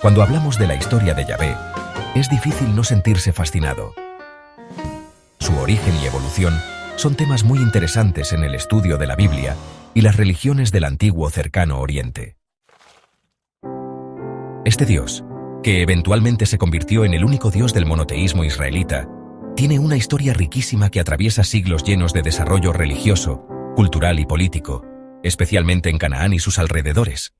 Cuando hablamos de la historia de Yahvé, es difícil no sentirse fascinado. Su origen y evolución son temas muy interesantes en el estudio de la Biblia y las religiones del antiguo Cercano Oriente. Este Dios, que eventualmente se convirtió en el único Dios del monoteísmo israelita, tiene una historia riquísima que atraviesa siglos llenos de desarrollo religioso, cultural y político, especialmente en Canaán y sus alrededores.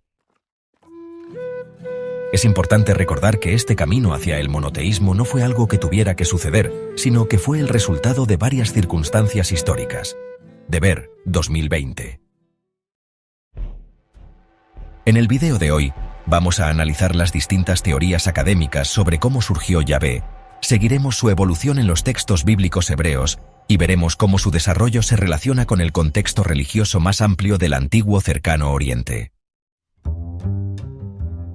Es importante recordar que este camino hacia el monoteísmo no fue algo que tuviera que suceder, sino que fue el resultado de varias circunstancias históricas. Deber 2020. En el video de hoy, vamos a analizar las distintas teorías académicas sobre cómo surgió Yahvé, seguiremos su evolución en los textos bíblicos hebreos y veremos cómo su desarrollo se relaciona con el contexto religioso más amplio del antiguo Cercano Oriente.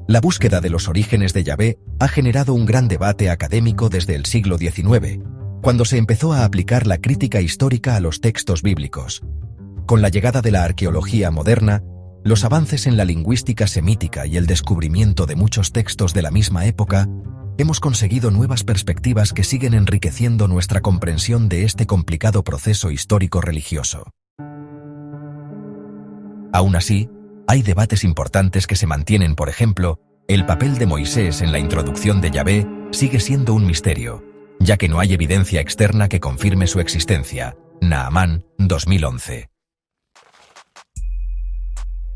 La búsqueda de los orígenes de Yahvé ha generado un gran debate académico desde el siglo XIX, cuando se empezó a aplicar la crítica histórica a los textos bíblicos. Con la llegada de la arqueología moderna, los avances en la lingüística semítica y el descubrimiento de muchos textos de la misma época, hemos conseguido nuevas perspectivas que siguen enriqueciendo nuestra comprensión de este complicado proceso histórico-religioso. Aún así, hay debates importantes que se mantienen. Por ejemplo, el papel de Moisés en la introducción de Yahvé sigue siendo un misterio, ya que no hay evidencia externa que confirme su existencia. Naamán, 2011.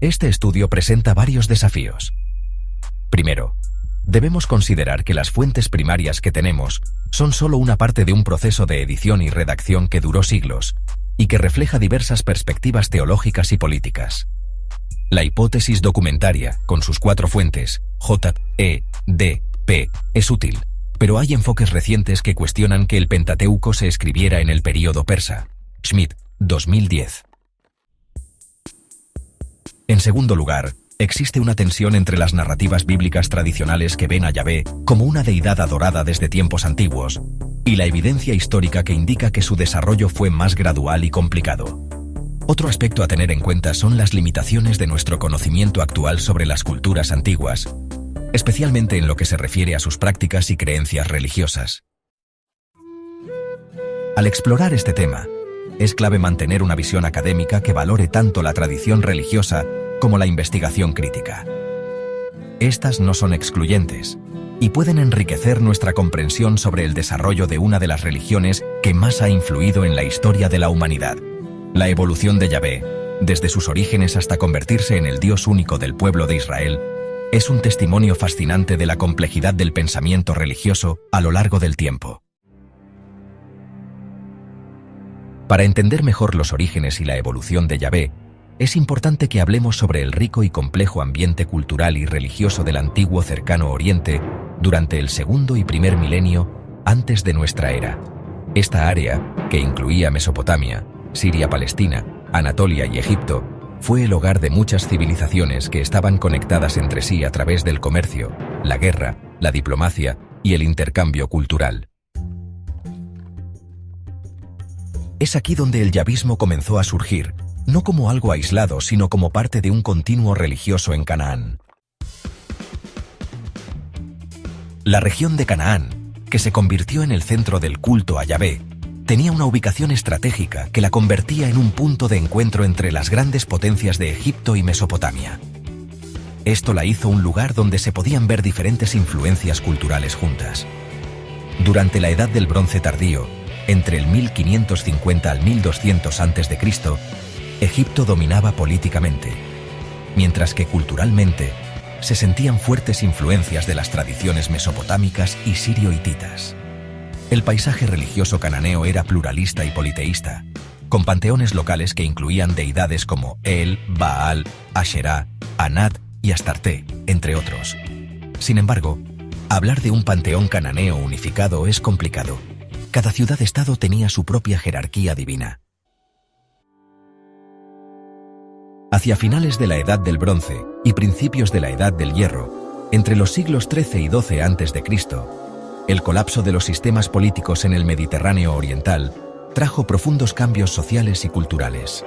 Este estudio presenta varios desafíos. Primero, debemos considerar que las fuentes primarias que tenemos son solo una parte de un proceso de edición y redacción que duró siglos y que refleja diversas perspectivas teológicas y políticas. La hipótesis documentaria, con sus 4 fuentes, J, E, D, P, es útil, pero hay enfoques recientes que cuestionan que el Pentateuco se escribiera en el período persa. Schmidt, 2010. En segundo lugar, existe una tensión entre las narrativas bíblicas tradicionales que ven a Yahvé como una deidad adorada desde tiempos antiguos, y la evidencia histórica que indica que su desarrollo fue más gradual y complicado. Otro aspecto a tener en cuenta son las limitaciones de nuestro conocimiento actual sobre las culturas antiguas, especialmente en lo que se refiere a sus prácticas y creencias religiosas. Al explorar este tema, es clave mantener una visión académica que valore tanto la tradición religiosa como la investigación crítica. Estas no son excluyentes y pueden enriquecer nuestra comprensión sobre el desarrollo de una de las religiones que más ha influido en la historia de la humanidad. La evolución de Yahvé, desde sus orígenes hasta convertirse en el Dios único del pueblo de Israel, es un testimonio fascinante de la complejidad del pensamiento religioso a lo largo del tiempo. Para entender mejor los orígenes y la evolución de Yahvé, es importante que hablemos sobre el rico y complejo ambiente cultural y religioso del antiguo Cercano Oriente durante el segundo y primer milenio antes de nuestra era. Esta área, que incluía Mesopotamia, Siria-Palestina, Anatolia y Egipto, fue el hogar de muchas civilizaciones que estaban conectadas entre sí a través del comercio, la guerra, la diplomacia y el intercambio cultural. Es aquí donde el yahvismo comenzó a surgir, no como algo aislado, sino como parte de un continuo religioso en Canaán. La región de Canaán, que se convirtió en el centro del culto a Yahvé, tenía una ubicación estratégica que la convertía en un punto de encuentro entre las grandes potencias de Egipto y Mesopotamia. Esto la hizo un lugar donde se podían ver diferentes influencias culturales juntas. Durante la Edad del Bronce tardío, entre el 1550 al 1200 a.C., Egipto dominaba políticamente, mientras que culturalmente se sentían fuertes influencias de las tradiciones mesopotámicas y sirio-hititas. El paisaje religioso cananeo era pluralista y politeísta, con panteones locales que incluían deidades como El, Baal, Asherá, Anat y Astarte, entre otros. Sin embargo, hablar de un panteón cananeo unificado es complicado. Cada ciudad-estado tenía su propia jerarquía divina. Hacia finales de la Edad del Bronce y principios de la Edad del Hierro, entre los siglos XIII y XII a.C., el colapso de los sistemas políticos en el Mediterráneo oriental trajo profundos cambios sociales y culturales.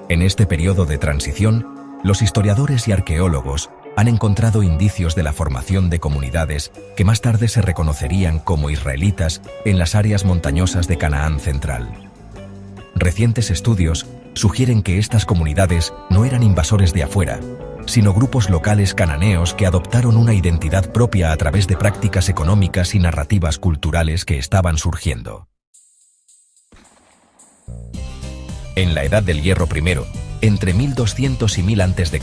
En este periodo de transición, los historiadores y arqueólogos han encontrado indicios de la formación de comunidades que más tarde se reconocerían como israelitas en las áreas montañosas de Canaán central. Recientes estudios sugieren que estas comunidades no eran invasores de afuera, sino grupos locales cananeos que adoptaron una identidad propia a través de prácticas económicas y narrativas culturales que estaban surgiendo. En la Edad del Hierro I, entre 1200 y 1000 a.C.,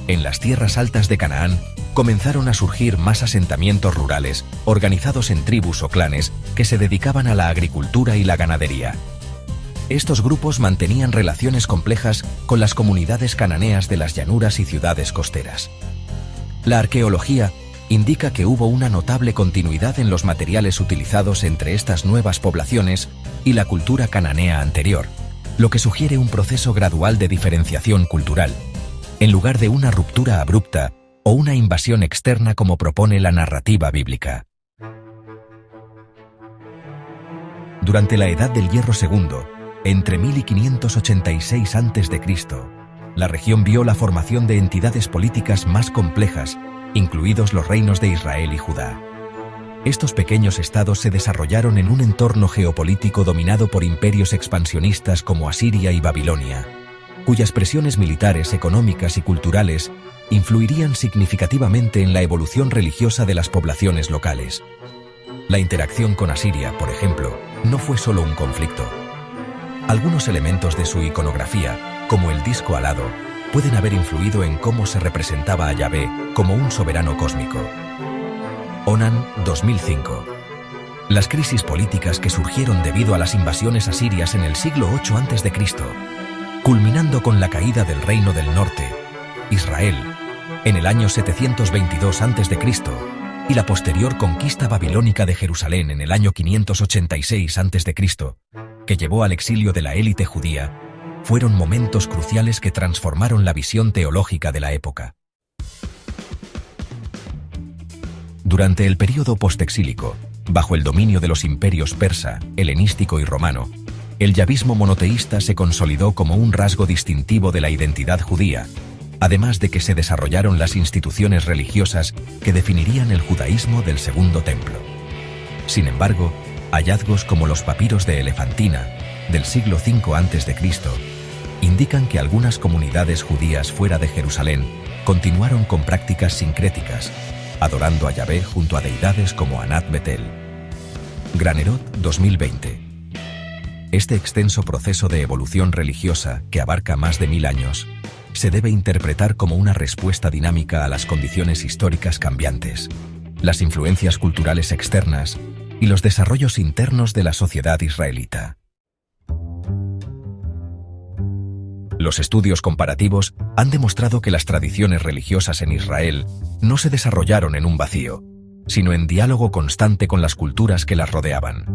en las tierras altas de Canaán, comenzaron a surgir más asentamientos rurales, organizados en tribus o clanes que se dedicaban a la agricultura y la ganadería. Estos grupos mantenían relaciones complejas con las comunidades cananeas de las llanuras y ciudades costeras. La arqueología indica que hubo una notable continuidad en los materiales utilizados entre estas nuevas poblaciones y la cultura cananea anterior, lo que sugiere un proceso gradual de diferenciación cultural, en lugar de una ruptura abrupta o una invasión externa como propone la narrativa bíblica. Durante la Edad del Hierro II, entre 1000 y 586 a.C., la región vio la formación de entidades políticas más complejas, incluidos los reinos de Israel y Judá. Estos pequeños estados se desarrollaron en un entorno geopolítico dominado por imperios expansionistas como Asiria y Babilonia, cuyas presiones militares, económicas y culturales influirían significativamente en la evolución religiosa de las poblaciones locales. La interacción con Asiria, por ejemplo, no fue solo un conflicto. Algunos elementos de su iconografía, como el disco alado, pueden haber influido en cómo se representaba a Yahvé como un soberano cósmico. Onan, 2005. Las crisis políticas que surgieron debido a las invasiones asirias en el siglo VIII a.C., culminando con la caída del Reino del Norte, Israel, en el año 722 a.C., y la posterior conquista babilónica de Jerusalén en el año 586 a.C., que llevó al exilio de la élite judía, fueron momentos cruciales que transformaron la visión teológica de la época. Durante el período postexílico, bajo el dominio de los imperios persa, helenístico y romano, el yavismo monoteísta se consolidó como un rasgo distintivo de la identidad judía, además de que se desarrollaron las instituciones religiosas que definirían el judaísmo del Segundo Templo. Sin embargo, hallazgos como los papiros de Elefantina, del siglo V a.C., indican que algunas comunidades judías fuera de Jerusalén continuaron con prácticas sincréticas, adorando a Yahvé junto a deidades como Anat Betel. Granerot, 2020. Este extenso proceso de evolución religiosa, que abarca más de 1000 años, se debe interpretar como una respuesta dinámica a las condiciones históricas cambiantes, las influencias culturales externas y los desarrollos internos de la sociedad israelita. Los estudios comparativos han demostrado que las tradiciones religiosas en Israel no se desarrollaron en un vacío, sino en diálogo constante con las culturas que las rodeaban.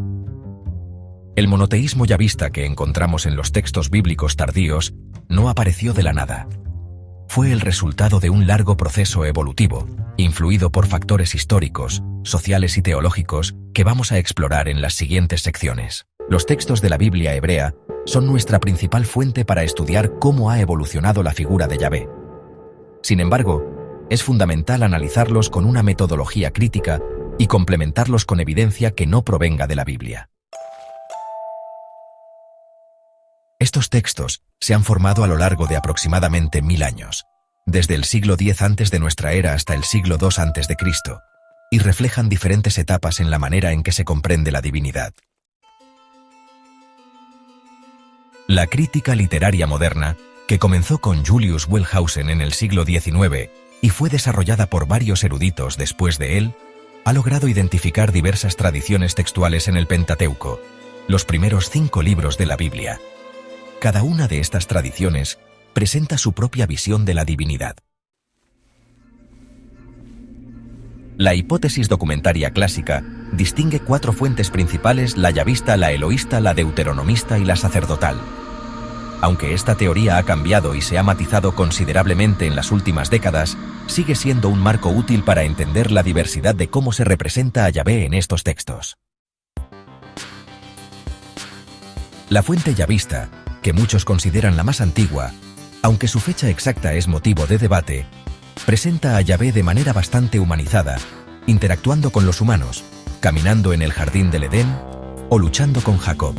El monoteísmo yavista que encontramos en los textos bíblicos tardíos no apareció de la nada. Fue el resultado de un largo proceso evolutivo, influido por factores históricos, sociales y teológicos que vamos a explorar en las siguientes secciones. Los textos de la Biblia hebrea son nuestra principal fuente para estudiar cómo ha evolucionado la figura de Yahvé. Sin embargo, es fundamental analizarlos con una metodología crítica y complementarlos con evidencia que no provenga de la Biblia. Estos textos se han formado a lo largo de aproximadamente 1000 años, desde el siglo X antes de nuestra era hasta el siglo II a.C., y reflejan diferentes etapas en la manera en que se comprende la divinidad. La crítica literaria moderna, que comenzó con Julius Wellhausen en el siglo XIX y fue desarrollada por varios eruditos después de él, ha logrado identificar diversas tradiciones textuales en el Pentateuco, los primeros 5 libros de la Biblia. Cada una de estas tradiciones presenta su propia visión de la divinidad. La hipótesis documentaria clásica distingue 4 fuentes principales: la yavista, la eloísta, la deuteronomista y la sacerdotal. Aunque esta teoría ha cambiado y se ha matizado considerablemente en las últimas décadas, sigue siendo un marco útil para entender la diversidad de cómo se representa a Yahvé en estos textos. La fuente yavista, que muchos consideran la más antigua, aunque su fecha exacta es motivo de debate, presenta a Yahvé de manera bastante humanizada, interactuando con los humanos, caminando en el jardín del Edén o luchando con Jacob.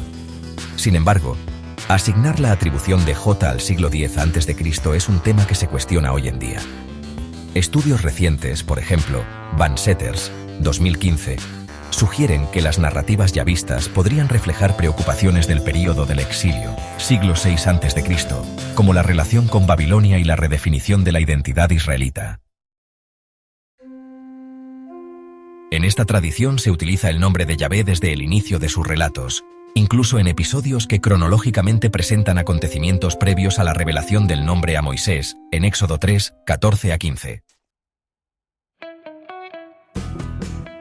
Sin embargo, asignar la atribución de J al siglo X a.C. es un tema que se cuestiona hoy en día. Estudios recientes, por ejemplo, Van Setters, 2015, sugieren que las narrativas yavistas podrían reflejar preocupaciones del período del exilio, siglo VI a.C., como la relación con Babilonia y la redefinición de la identidad israelita. En esta tradición se utiliza el nombre de Yahvé desde el inicio de sus relatos, incluso en episodios que cronológicamente presentan acontecimientos previos a la revelación del nombre a Moisés, en Éxodo 3, 14 a 15.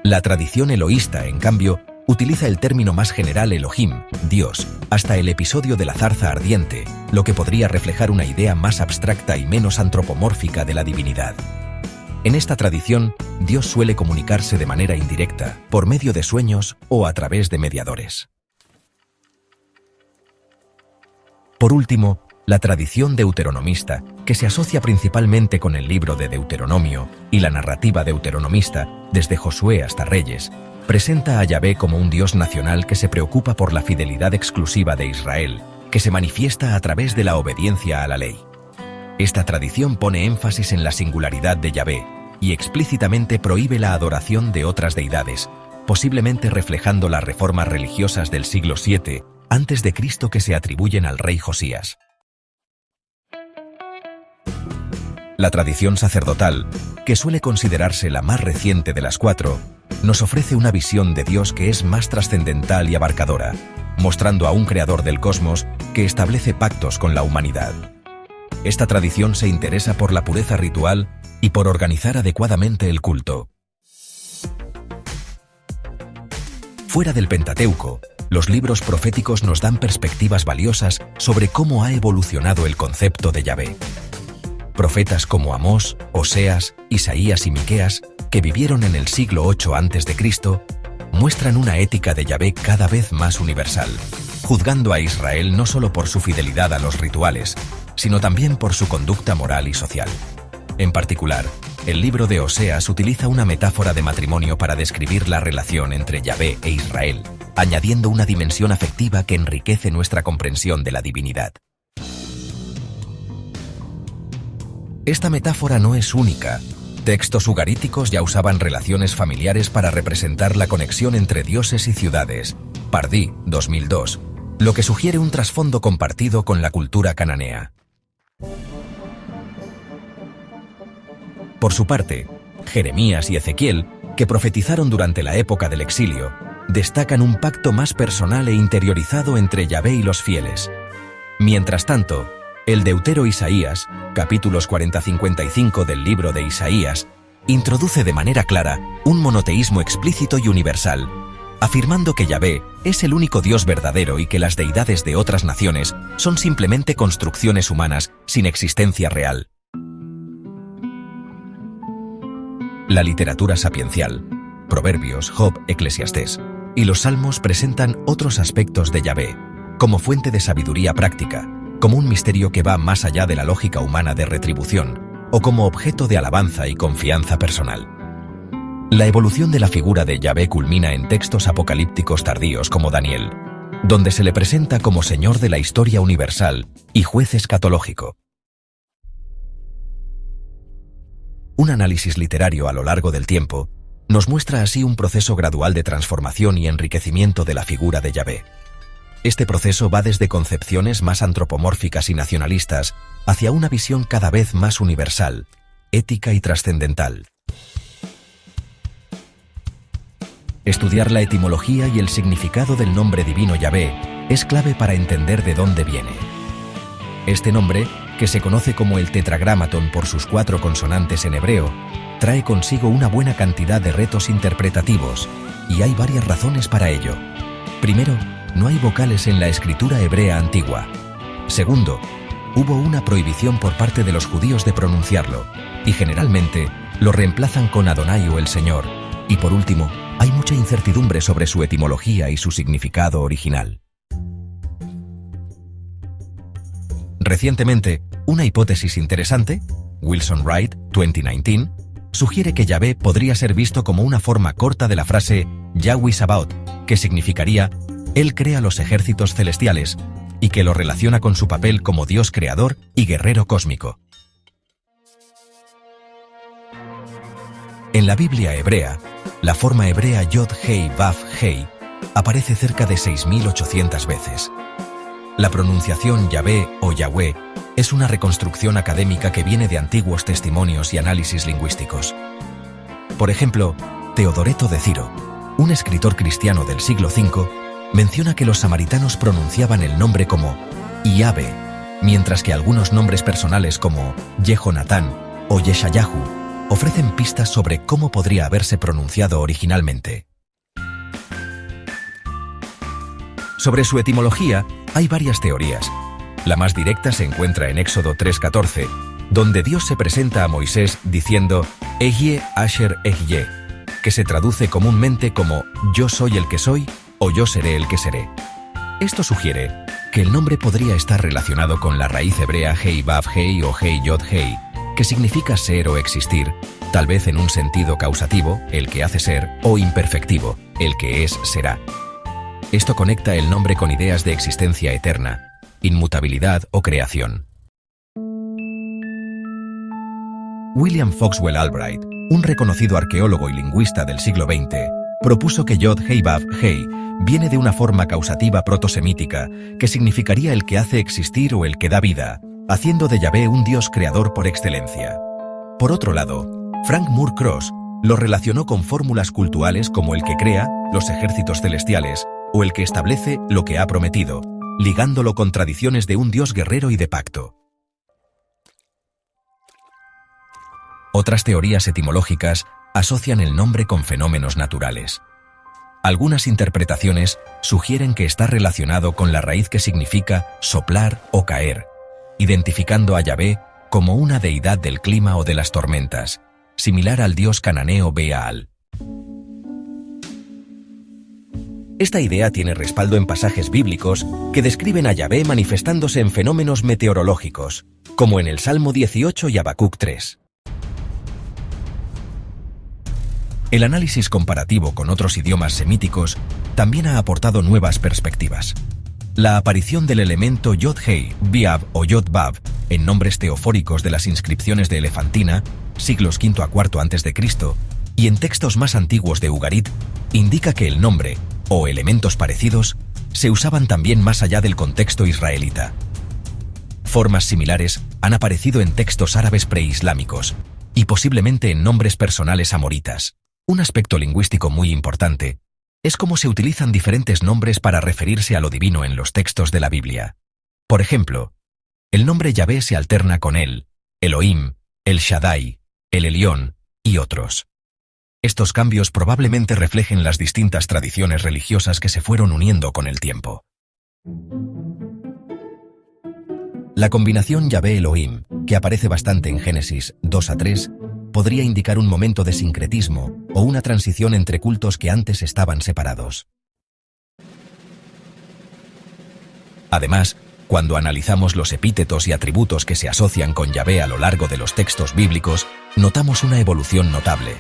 La tradición eloísta, en cambio, utiliza el término más general Elohim, Dios, hasta el episodio de la zarza ardiente, lo que podría reflejar una idea más abstracta y menos antropomórfica de la divinidad. En esta tradición, Dios suele comunicarse de manera indirecta, por medio de sueños o a través de mediadores. Por último, la tradición deuteronomista, que se asocia principalmente con el libro de Deuteronomio y la narrativa deuteronomista, desde Josué hasta Reyes, presenta a Yahvé como un Dios nacional que se preocupa por la fidelidad exclusiva de Israel, que se manifiesta a través de la obediencia a la ley. Esta tradición pone énfasis en la singularidad de Yahvé y explícitamente prohíbe la adoración de otras deidades, posiblemente reflejando las reformas religiosas del siglo VII a.C. que se atribuyen al rey Josías. La tradición sacerdotal, que suele considerarse la más reciente de las cuatro, nos ofrece una visión de Dios que es más trascendental y abarcadora, mostrando a un creador del cosmos que establece pactos con la humanidad. Esta tradición se interesa por la pureza ritual y por organizar adecuadamente el culto. Fuera del Pentateuco, los libros proféticos nos dan perspectivas valiosas sobre cómo ha evolucionado el concepto de Yahvé. Profetas como Amós, Oseas, Isaías y Miqueas, que vivieron en el siglo VIII a.C., muestran una ética de Yahvé cada vez más universal, juzgando a Israel no solo por su fidelidad a los rituales, sino también por su conducta moral y social. En particular, el libro de Oseas utiliza una metáfora de matrimonio para describir la relación entre Yahvé e Israel, añadiendo una dimensión afectiva que enriquece nuestra comprensión de la divinidad. Esta metáfora no es única. Textos ugaríticos ya usaban relaciones familiares para representar la conexión entre dioses y ciudades. Pardí, 2002, lo que sugiere un trasfondo compartido con la cultura cananea. Por su parte, Jeremías y Ezequiel, que profetizaron durante la época del exilio, destacan un pacto más personal e interiorizado entre Yahvé y los fieles. Mientras tanto, el deutero Isaías, capítulos 40-55 del libro de Isaías, introduce de manera clara un monoteísmo explícito y universal, afirmando que Yahvé es el único Dios verdadero y que las deidades de otras naciones son simplemente construcciones humanas sin existencia real. La literatura sapiencial, Proverbios, Job, Eclesiastés, y los Salmos presentan otros aspectos de Yahvé, como fuente de sabiduría práctica, como un misterio que va más allá de la lógica humana de retribución, o como objeto de alabanza y confianza personal. La evolución de la figura de Yahvé culmina en textos apocalípticos tardíos como Daniel, donde se le presenta como Señor de la historia universal y juez escatológico. Un análisis literario a lo largo del tiempo nos muestra así un proceso gradual de transformación y enriquecimiento de la figura de Yahvé. Este proceso va desde concepciones más antropomórficas y nacionalistas hacia una visión cada vez más universal, ética y trascendental. Estudiar la etimología y el significado del nombre divino Yahvé es clave para entender de dónde viene. Este nombre, que se conoce como el tetragramaton por sus 4 consonantes en hebreo, trae consigo una buena cantidad de retos interpretativos, y hay varias razones para ello. Primero, no hay vocales en la escritura hebrea antigua. Segundo, hubo una prohibición por parte de los judíos de pronunciarlo, y generalmente lo reemplazan con Adonai o el Señor. Y por último, hay mucha incertidumbre sobre su etimología y su significado original. Recientemente, una hipótesis interesante, Wilson Wright, 2019, sugiere que Yahvé podría ser visto como una forma corta de la frase Yahweh Sabaoth, que significaría Él crea los ejércitos celestiales, y que lo relaciona con su papel como Dios creador y guerrero cósmico. En la Biblia hebrea, la forma hebrea Yod-Hei-Vav-Hei aparece cerca de 6.800 veces. La pronunciación Yahvé o Yahweh es una reconstrucción académica que viene de antiguos testimonios y análisis lingüísticos. Por ejemplo, Teodoreto de Ciro, un escritor cristiano del siglo V, menciona que los samaritanos pronunciaban el nombre como Yahvé, mientras que algunos nombres personales como Jehonatán o Yeshayahu ofrecen pistas sobre cómo podría haberse pronunciado originalmente. Sobre su etimología, hay varias teorías. La más directa se encuentra en Éxodo 3:14, donde Dios se presenta a Moisés diciendo Ehyeh Asher Ehyeh, que se traduce comúnmente como Yo soy el que soy o Yo seré el que seré. Esto sugiere que el nombre podría estar relacionado con la raíz hebrea Hei-Vav-Hei o Hei-Yod-Hei, que significa ser o existir, tal vez en un sentido causativo, el que hace ser, o imperfectivo, el que es será. Esto conecta el nombre con ideas de existencia eterna, inmutabilidad o creación. William Foxwell Albright, un reconocido arqueólogo y lingüista del siglo XX, propuso que Yod-Hei-Vav-Hei viene de una forma causativa protosemítica que significaría el que hace existir o el que da vida, haciendo de Yahvé un Dios creador por excelencia. Por otro lado, Frank Moore Cross lo relacionó con fórmulas cultuales como el que crea, los ejércitos celestiales, o el que establece lo que ha prometido, ligándolo con tradiciones de un Dios guerrero y de pacto. Otras teorías etimológicas asocian el nombre con fenómenos naturales. Algunas interpretaciones sugieren que está relacionado con la raíz que significa soplar o caer, identificando a Yahvé como una deidad del clima o de las tormentas, similar al dios cananeo Beaal. Esta idea tiene respaldo en pasajes bíblicos que describen a Yahvé manifestándose en fenómenos meteorológicos, como en el Salmo 18 y Habacuc 3. El análisis comparativo con otros idiomas semíticos también ha aportado nuevas perspectivas. La aparición del elemento Yod-Hei, Vav o Yod-Vav en nombres teofóricos de las inscripciones de Elefantina, siglos V a IV a.C., y en textos más antiguos de Ugarit, indica que el nombre, o elementos parecidos, se usaban también más allá del contexto israelita. Formas similares han aparecido en textos árabes preislámicos, y posiblemente en nombres personales amoritas. Un aspecto lingüístico muy importante es cómo se utilizan diferentes nombres para referirse a lo divino en los textos de la Biblia. Por ejemplo, el nombre Yahvé se alterna con El, Elohim, El Shaddai, El Elión y otros. Estos cambios probablemente reflejen las distintas tradiciones religiosas que se fueron uniendo con el tiempo. La combinación Yahvé-Elohim, que aparece bastante en Génesis 2 a 3, podría indicar un momento de sincretismo o una transición entre cultos que antes estaban separados. Además, cuando analizamos los epítetos y atributos que se asocian con Yahvé a lo largo de los textos bíblicos, notamos una evolución notable.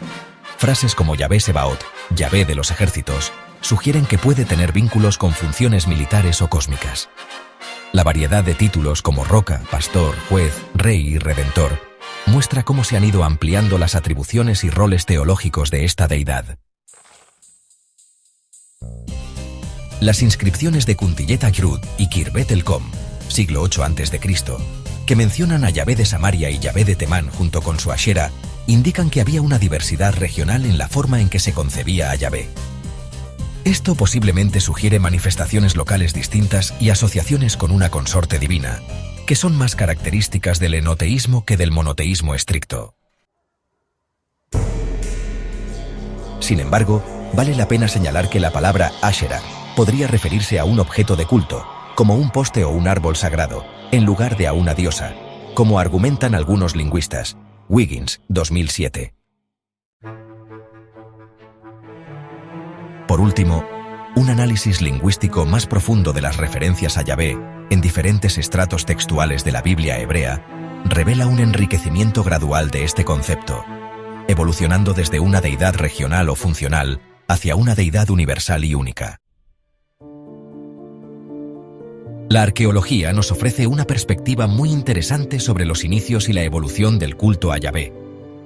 Frases como Yahvé Sebaot, Yahvé de los ejércitos, sugieren que puede tener vínculos con funciones militares o cósmicas. La variedad de títulos como roca, pastor, juez, rey y redentor muestra cómo se han ido ampliando las atribuciones y roles teológicos de esta deidad. Las inscripciones de Kuntillet Ajrud y Kirbet el-Kom, siglo VIII a.C., que mencionan a Yahvé de Samaria y Yahvé de Temán junto con su Ashera, indican que había una diversidad regional en la forma en que se concebía a Yahvé. Esto posiblemente sugiere manifestaciones locales distintas y asociaciones con una consorte divina, que son más características del enoteísmo que del monoteísmo estricto. Sin embargo, vale la pena señalar que la palabra Asherah podría referirse a un objeto de culto, como un poste o un árbol sagrado, en lugar de a una diosa, como argumentan algunos lingüistas. Wiggins, 2007. Por último, un análisis lingüístico más profundo de las referencias a Yahvé en diferentes estratos textuales de la Biblia hebrea revela un enriquecimiento gradual de este concepto, evolucionando desde una deidad regional o funcional hacia una deidad universal y única. La arqueología nos ofrece una perspectiva muy interesante sobre los inicios y la evolución del culto a Yahvé,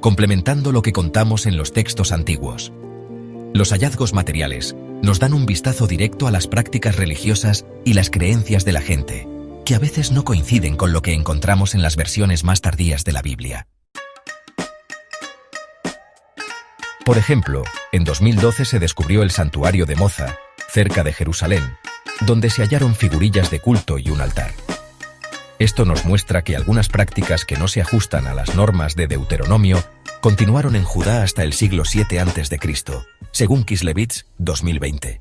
complementando lo que contamos en los textos antiguos. Los hallazgos materiales nos dan un vistazo directo a las prácticas religiosas y las creencias de la gente, que a veces no coinciden con lo que encontramos en las versiones más tardías de la Biblia. Por ejemplo, en 2012 se descubrió el santuario de Moza, cerca de Jerusalén, donde se hallaron figurillas de culto y un altar. Esto nos muestra que algunas prácticas que no se ajustan a las normas de Deuteronomio continuaron en Judá hasta el siglo VII a.C., según Kislevitz, 2020.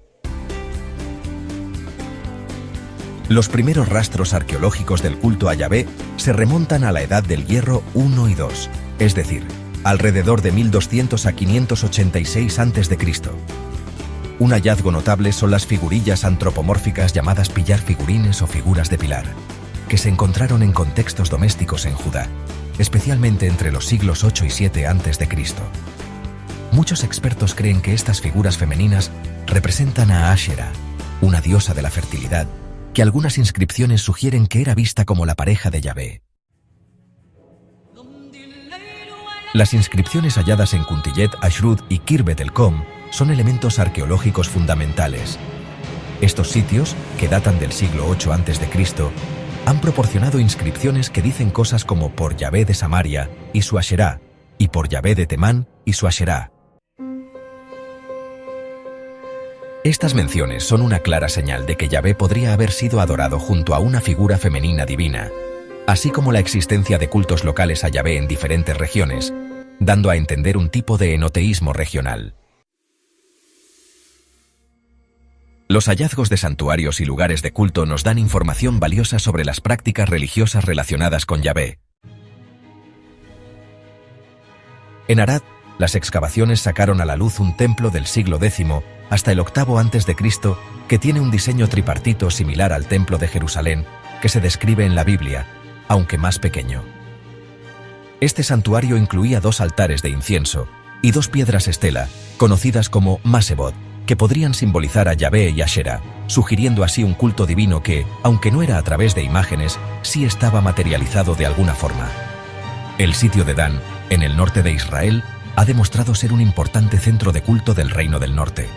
Los primeros rastros arqueológicos del culto a Yahvé se remontan a la Edad del Hierro I y II, es decir, alrededor de 1200 a 586 a.C. Un hallazgo notable son las figurillas antropomórficas llamadas pillar figurines o figuras de pilar, que se encontraron en contextos domésticos en Judá, especialmente entre los siglos VIII y VII a.C. Muchos expertos creen que estas figuras femeninas representan a Asherah, una diosa de la fertilidad, que algunas inscripciones sugieren que era vista como la pareja de Yahvé. Las inscripciones halladas en Kuntillet Ashrud y Khirbet el-Kom son elementos arqueológicos fundamentales. Estos sitios, que datan del siglo VIII a.C., han proporcionado inscripciones que dicen cosas como por Yahvé de Samaria y su Asherá, y por Yahvé de Temán y su Asherá. Estas menciones son una clara señal de que Yahvé podría haber sido adorado junto a una figura femenina divina, así como la existencia de cultos locales a Yahvé en diferentes regiones, dando a entender un tipo de enoteísmo regional. Los hallazgos de santuarios y lugares de culto nos dan información valiosa sobre las prácticas religiosas relacionadas con Yahvé. En Arad, las excavaciones sacaron a la luz un templo del siglo X hasta el VIII a.C. que tiene un diseño tripartito similar al templo de Jerusalén que se describe en la Biblia, aunque más pequeño. Este santuario incluía 2 altares de incienso y 2 piedras estela, conocidas como Masebot, que podrían simbolizar a Yahvé y Asherah, sugiriendo así un culto divino que, aunque no era a través de imágenes, sí estaba materializado de alguna forma. El sitio de Dan, en el norte de Israel, ha demostrado ser un importante centro de culto del Reino del Norte,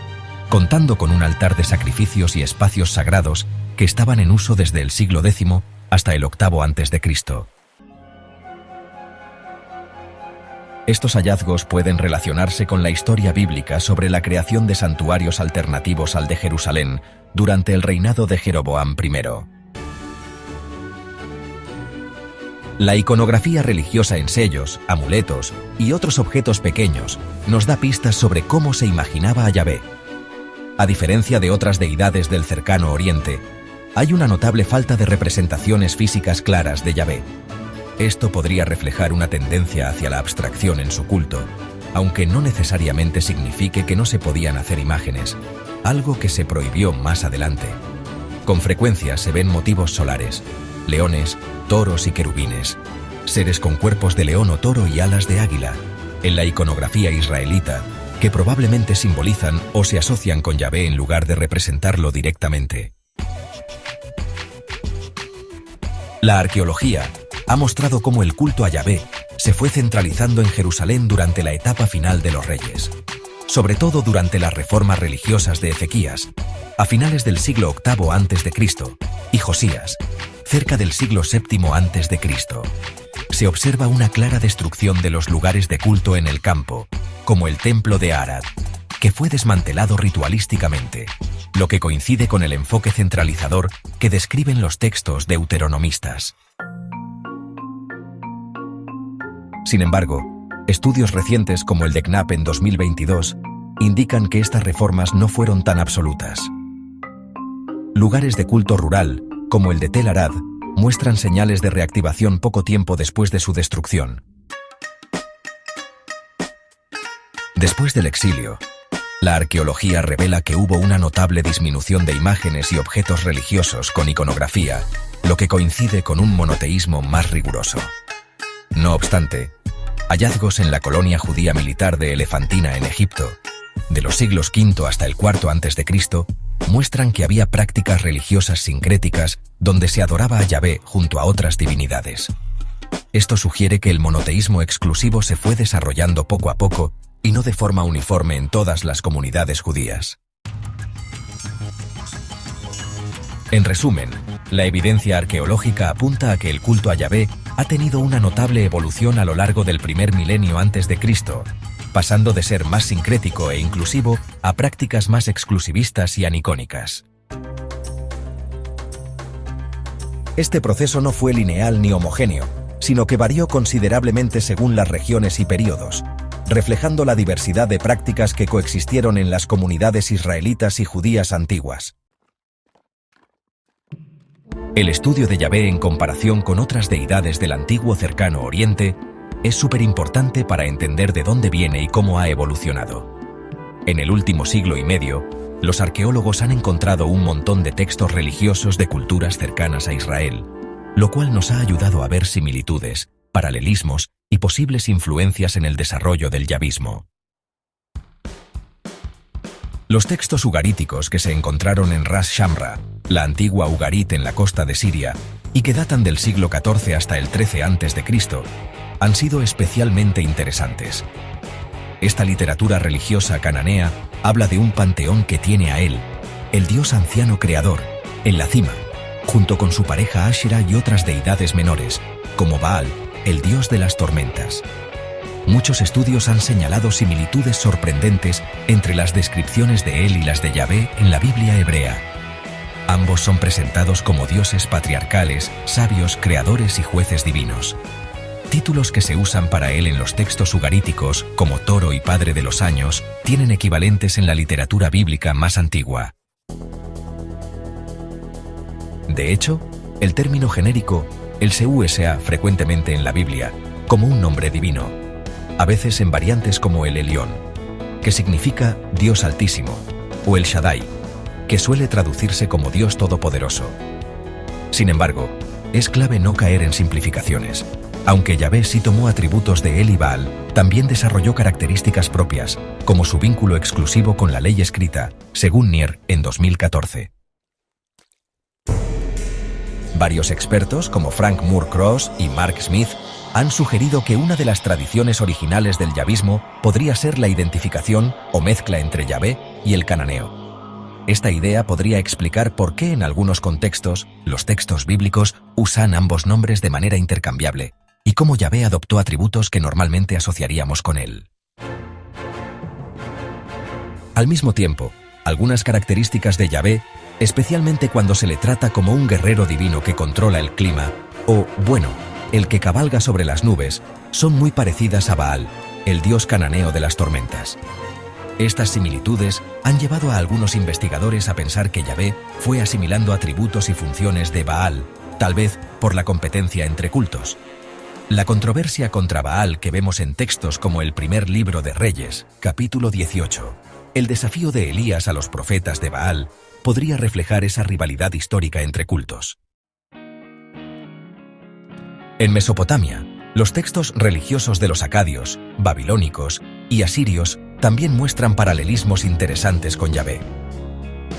contando con un altar de sacrificios y espacios sagrados que estaban en uso desde el siglo X hasta el VIII a.C. Estos hallazgos pueden relacionarse con la historia bíblica sobre la creación de santuarios alternativos al de Jerusalén durante el reinado de Jeroboam I. La iconografía religiosa en sellos, amuletos y otros objetos pequeños nos da pistas sobre cómo se imaginaba a Yahvé. A diferencia de otras deidades del cercano Oriente, hay una notable falta de representaciones físicas claras de Yahvé. Esto podría reflejar una tendencia hacia la abstracción en su culto, aunque no necesariamente signifique que no se podían hacer imágenes, algo que se prohibió más adelante. Con frecuencia se ven motivos solares, leones, toros y querubines, seres con cuerpos de león o toro y alas de águila, en la iconografía israelita, que probablemente simbolizan o se asocian con Yahvé en lugar de representarlo directamente. La arqueología ha mostrado cómo el culto a Yahvé se fue centralizando en Jerusalén durante la etapa final de los reyes, sobre todo durante las reformas religiosas de Ezequías, a finales del siglo VIII a.C., y Josías, cerca del siglo VII a.C. Se observa una clara destrucción de los lugares de culto en el campo, como el templo de Arad, que fue desmantelado ritualísticamente, lo que coincide con el enfoque centralizador que describen los textos deuteronomistas. Sin embargo, estudios recientes como el de Knapp en 2022 indican que estas reformas no fueron tan absolutas. Lugares de culto rural, como el de Tel Arad, muestran señales de reactivación poco tiempo después de su destrucción. Después del exilio, la arqueología revela que hubo una notable disminución de imágenes y objetos religiosos con iconografía, lo que coincide con un monoteísmo más riguroso. No obstante, hallazgos en la colonia judía militar de Elefantina en Egipto, de los siglos V hasta el IV a.C., muestran que había prácticas religiosas sincréticas donde se adoraba a Yahvé junto a otras divinidades. Esto sugiere que el monoteísmo exclusivo se fue desarrollando poco a poco y no de forma uniforme en todas las comunidades judías. En resumen, la evidencia arqueológica apunta a que el culto a Yahvé ha tenido una notable evolución a lo largo del primer milenio antes de Cristo, pasando de ser más sincrético e inclusivo a prácticas más exclusivistas y anicónicas. Este proceso no fue lineal ni homogéneo, sino que varió considerablemente según las regiones y períodos, reflejando la diversidad de prácticas que coexistieron en las comunidades israelitas y judías antiguas. El estudio de Yahvé en comparación con otras deidades del antiguo Cercano Oriente es súper importante para entender de dónde viene y cómo ha evolucionado. En el último siglo y medio, los arqueólogos han encontrado un montón de textos religiosos de culturas cercanas a Israel, lo cual nos ha ayudado a ver similitudes, paralelismos y posibles influencias en el desarrollo del yavismo. Los textos ugaríticos que se encontraron en Ras Shamra, la antigua Ugarit en la costa de Siria, y que datan del siglo XIV hasta el XIII a.C., han sido especialmente interesantes. Esta literatura religiosa cananea habla de un panteón que tiene a él, el dios anciano creador, en la cima, junto con su pareja Ashera y otras deidades menores, como Baal, el dios de las tormentas. Muchos estudios han señalado similitudes sorprendentes entre las descripciones de él y las de Yahvé en la Biblia hebrea. Ambos son presentados como dioses patriarcales, sabios, creadores y jueces divinos. Títulos que se usan para él en los textos ugaríticos, como Toro y Padre de los Años, tienen equivalentes en la literatura bíblica más antigua. De hecho, el término genérico, el se usa frecuentemente en la Biblia, como un nombre divino, a veces en variantes como el Elión, que significa Dios Altísimo, o el Shaddai, que suele traducirse como Dios Todopoderoso. Sin embargo, es clave no caer en simplificaciones. Aunque Yahvé sí tomó atributos de él y Baal, también desarrolló características propias, como su vínculo exclusivo con la ley escrita, según Nier en 2014. Varios expertos, como Frank Moore Cross y Mark Smith, han sugerido que una de las tradiciones originales del yavismo podría ser la identificación o mezcla entre Yahvé y el cananeo. Esta idea podría explicar por qué en algunos contextos, los textos bíblicos usan ambos nombres de manera intercambiable, y cómo Yahvé adoptó atributos que normalmente asociaríamos con él. Al mismo tiempo, algunas características de Yahvé, especialmente cuando se le trata como un guerrero divino que controla el clima, o, bueno, el que cabalga sobre las nubes, son muy parecidas a Baal, el dios cananeo de las tormentas. Estas similitudes han llevado a algunos investigadores a pensar que Yahvé fue asimilando atributos y funciones de Baal, tal vez por la competencia entre cultos. La controversia contra Baal que vemos en textos como el primer libro de Reyes, capítulo 18, el desafío de Elías a los profetas de Baal, podría reflejar esa rivalidad histórica entre cultos. En Mesopotamia, los textos religiosos de los acadios, babilónicos y asirios también muestran paralelismos interesantes con Yahvé.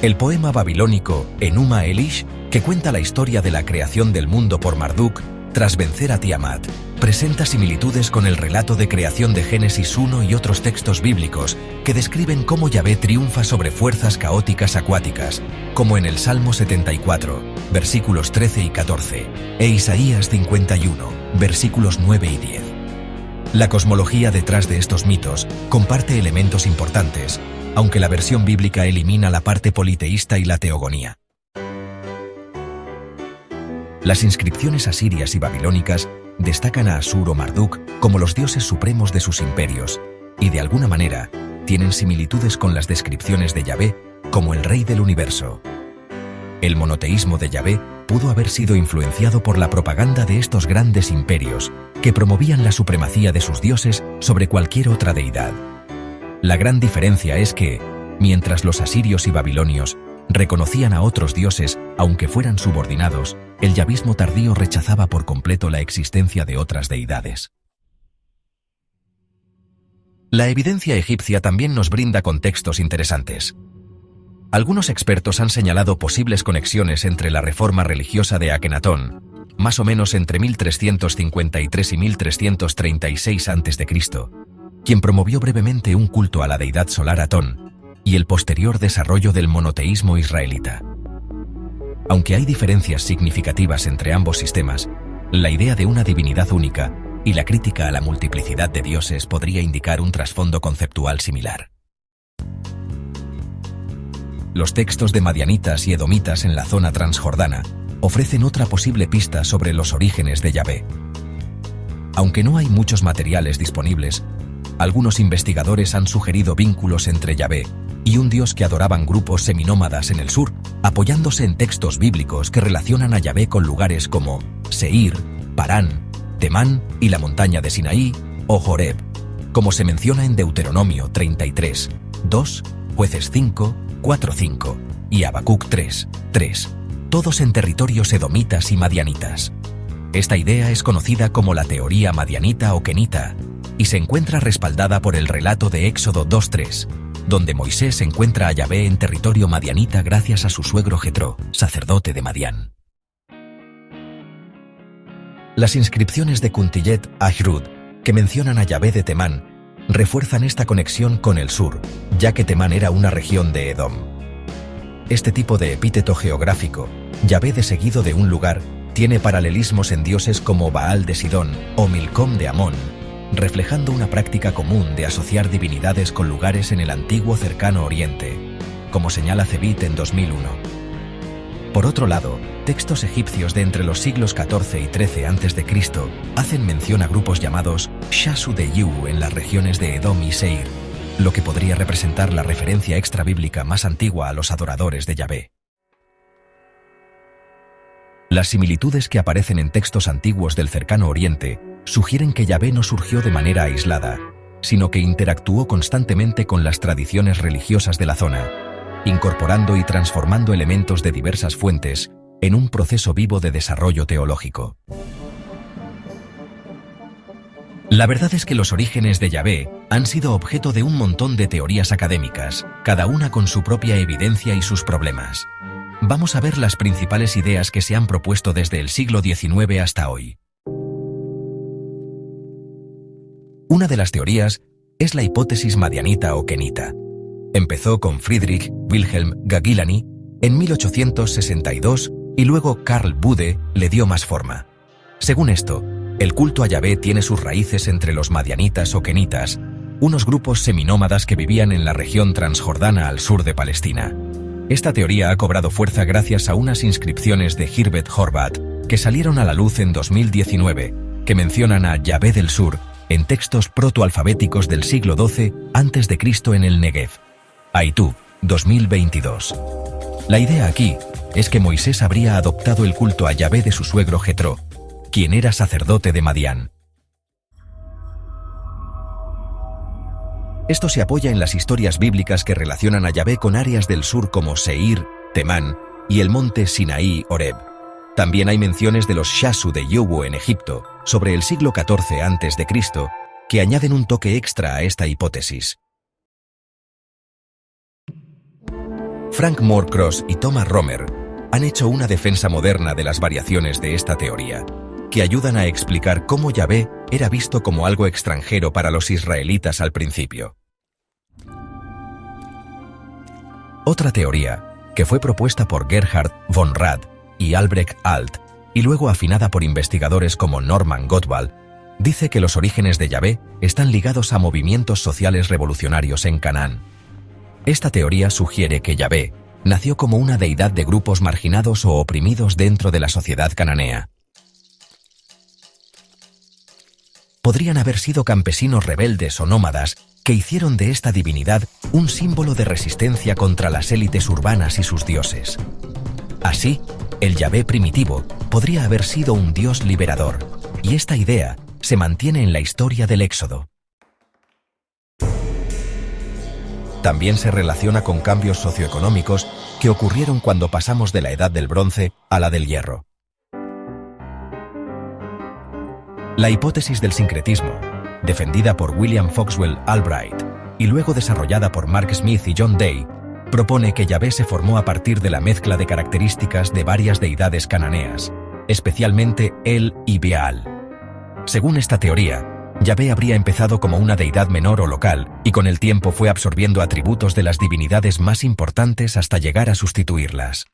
El poema babilónico Enuma Elish, que cuenta la historia de la creación del mundo por Marduk, tras vencer a Tiamat, presenta similitudes con el relato de creación de Génesis 1 y otros textos bíblicos que describen cómo Yahvé triunfa sobre fuerzas caóticas acuáticas, como en el Salmo 74, versículos 13 y 14, e Isaías 51, versículos 9 y 10. La cosmología detrás de estos mitos comparte elementos importantes, aunque la versión bíblica elimina la parte politeísta y la teogonía. Las inscripciones asirias y babilónicas destacan a Asur o Marduk como los dioses supremos de sus imperios y, de alguna manera, tienen similitudes con las descripciones de Yahvé como el rey del universo. El monoteísmo de Yahvé pudo haber sido influenciado por la propaganda de estos grandes imperios que promovían la supremacía de sus dioses sobre cualquier otra deidad. La gran diferencia es que, mientras los asirios y babilonios reconocían a otros dioses, aunque fueran subordinados, el yavismo tardío rechazaba por completo la existencia de otras deidades. La evidencia egipcia también nos brinda contextos interesantes. Algunos expertos han señalado posibles conexiones entre la reforma religiosa de Akenatón, más o menos entre 1353 y 1336 a.C., quien promovió brevemente un culto a la deidad solar Atón, y el posterior desarrollo del monoteísmo israelita. Aunque hay diferencias significativas entre ambos sistemas, la idea de una divinidad única y la crítica a la multiplicidad de dioses podría indicar un trasfondo conceptual similar. Los textos de madianitas y edomitas en la zona transjordana ofrecen otra posible pista sobre los orígenes de Yahvé. Aunque no hay muchos materiales disponibles, algunos investigadores han sugerido vínculos entre Yahvé y un dios que adoraban grupos seminómadas en el sur, apoyándose en textos bíblicos que relacionan a Yahvé con lugares como Seir, Parán, Temán y la montaña de Sinaí o Horeb, como se menciona en Deuteronomio 33, 2, Jueces 5, 4-5 y Habacuc 3, 3, todos en territorios edomitas y madianitas. Esta idea es conocida como la teoría madianita o kenita y se encuentra respaldada por el relato de Éxodo 2:3, donde Moisés encuentra a Yahvé en territorio madianita gracias a su suegro Jetro, sacerdote de Madián. Las inscripciones de Kuntillet Ashrud, que mencionan a Yahvé de Temán, refuerzan esta conexión con el sur, ya que Temán era una región de Edom. Este tipo de epíteto geográfico, Yahvé de seguido de un lugar, tiene paralelismos en dioses como Baal de Sidón o Milcom de Amón, reflejando una práctica común de asociar divinidades con lugares en el antiguo Cercano Oriente, como señala Cebit en 2001. Por otro lado, textos egipcios de entre los siglos XIV y XIII a.C. hacen mención a grupos llamados Shasu de Yu en las regiones de Edom y Seir, lo que podría representar la referencia extrabíblica más antigua a los adoradores de Yahvé. Las similitudes que aparecen en textos antiguos del Cercano Oriente sugieren que Yahvé no surgió de manera aislada, sino que interactuó constantemente con las tradiciones religiosas de la zona, incorporando y transformando elementos de diversas fuentes en un proceso vivo de desarrollo teológico. La verdad es que los orígenes de Yahvé han sido objeto de un montón de teorías académicas, cada una con su propia evidencia y sus problemas. Vamos a ver las principales ideas que se han propuesto desde el siglo XIX hasta hoy. Una de las teorías es la hipótesis madianita o kenita. Empezó con Friedrich Wilhelm Gagilani en 1862 y luego Karl Bude le dio más forma. Según esto, el culto a Yahvé tiene sus raíces entre los madianitas o kenitas, unos grupos seminómadas que vivían en la región transjordana al sur de Palestina. Esta teoría ha cobrado fuerza gracias a unas inscripciones de Herbert Horvath que salieron a la luz en 2019, que mencionan a Yahvé del Sur en textos protoalfabéticos del siglo XII a.C. en el Negev. Aitú, 2022. La idea aquí es que Moisés habría adoptado el culto a Yahvé de su suegro Jetro, quien era sacerdote de Madián. Esto se apoya en las historias bíblicas que relacionan a Yahvé con áreas del sur como Seir, Temán y el monte Sinaí, Horeb. También hay menciones de los Shasu de Yobu en Egipto, sobre el siglo XIV a.C., que añaden un toque extra a esta hipótesis. Frank Moore Cross y Thomas Romer han hecho una defensa moderna de las variaciones de esta teoría, que ayudan a explicar cómo Yahvé era visto como algo extranjero para los israelitas al principio. Otra teoría, que fue propuesta por Gerhard von Rad y Albrecht Alt, y luego afinada por investigadores como Norman Gottwald, dice que los orígenes de Yahvé están ligados a movimientos sociales revolucionarios en Canaán. Esta teoría sugiere que Yahvé nació como una deidad de grupos marginados o oprimidos dentro de la sociedad cananea. Podrían haber sido campesinos rebeldes o nómadas que hicieron de esta divinidad un símbolo de resistencia contra las élites urbanas y sus dioses. Así, el Yahvé primitivo podría haber sido un dios liberador, y esta idea se mantiene en la historia del Éxodo. También se relaciona con cambios socioeconómicos que ocurrieron cuando pasamos de la edad del bronce a la del hierro. La hipótesis del sincretismo, defendida por William Foxwell Albright y luego desarrollada por Mark Smith y John Day, propone que Yahvé se formó a partir de la mezcla de características de varias deidades cananeas, especialmente El y Baal. Según esta teoría, Yahvé habría empezado como una deidad menor o local y con el tiempo fue absorbiendo atributos de las divinidades más importantes hasta llegar a sustituirlas.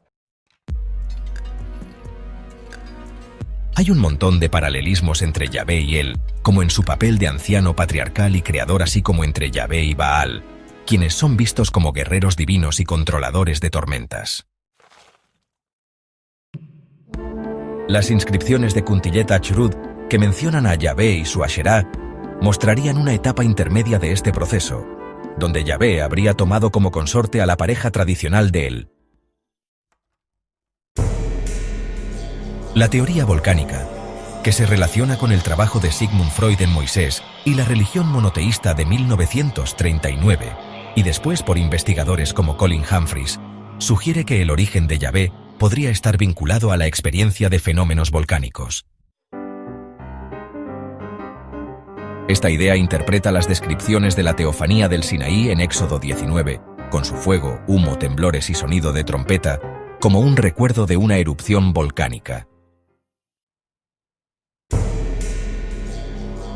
Hay un montón de paralelismos entre Yahvé y él, como en su papel de anciano patriarcal y creador, así como entre Yahvé y Baal, quienes son vistos como guerreros divinos y controladores de tormentas. Las inscripciones de Kuntillet Achrud, que mencionan a Yahvé y su Asherá, mostrarían una etapa intermedia de este proceso, donde Yahvé habría tomado como consorte a la pareja tradicional de él. La teoría volcánica, que se relaciona con el trabajo de Sigmund Freud en Moisés y la religión monoteísta de 1939, y después por investigadores como Colin Humphries, sugiere que el origen de Yahvé podría estar vinculado a la experiencia de fenómenos volcánicos. Esta idea interpreta las descripciones de la teofanía del Sinaí en Éxodo 19, con su fuego, humo, temblores y sonido de trompeta, como un recuerdo de una erupción volcánica.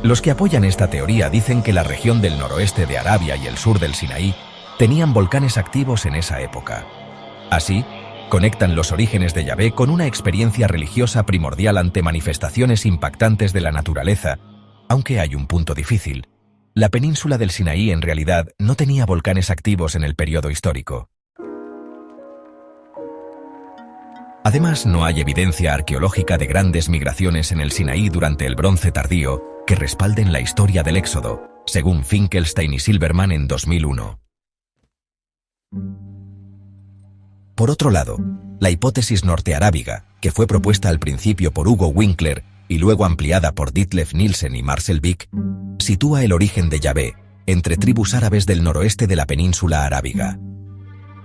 Los que apoyan esta teoría dicen que la región del noroeste de Arabia y el sur del Sinaí tenían volcanes activos en esa época. Así, conectan los orígenes de Yahvé con una experiencia religiosa primordial ante manifestaciones impactantes de la naturaleza, aunque hay un punto difícil. La península del Sinaí en realidad no tenía volcanes activos en el periodo histórico. Además, no hay evidencia arqueológica de grandes migraciones en el Sinaí durante el Bronce tardío que respalden la historia del Éxodo, según Finkelstein y Silverman en 2001. Por otro lado, la hipótesis nortearábiga, que fue propuesta al principio por Hugo Winkler y luego ampliada por Ditlef Nielsen y Marcel Vick, sitúa el origen de Yahvé entre tribus árabes del noroeste de la península arábiga.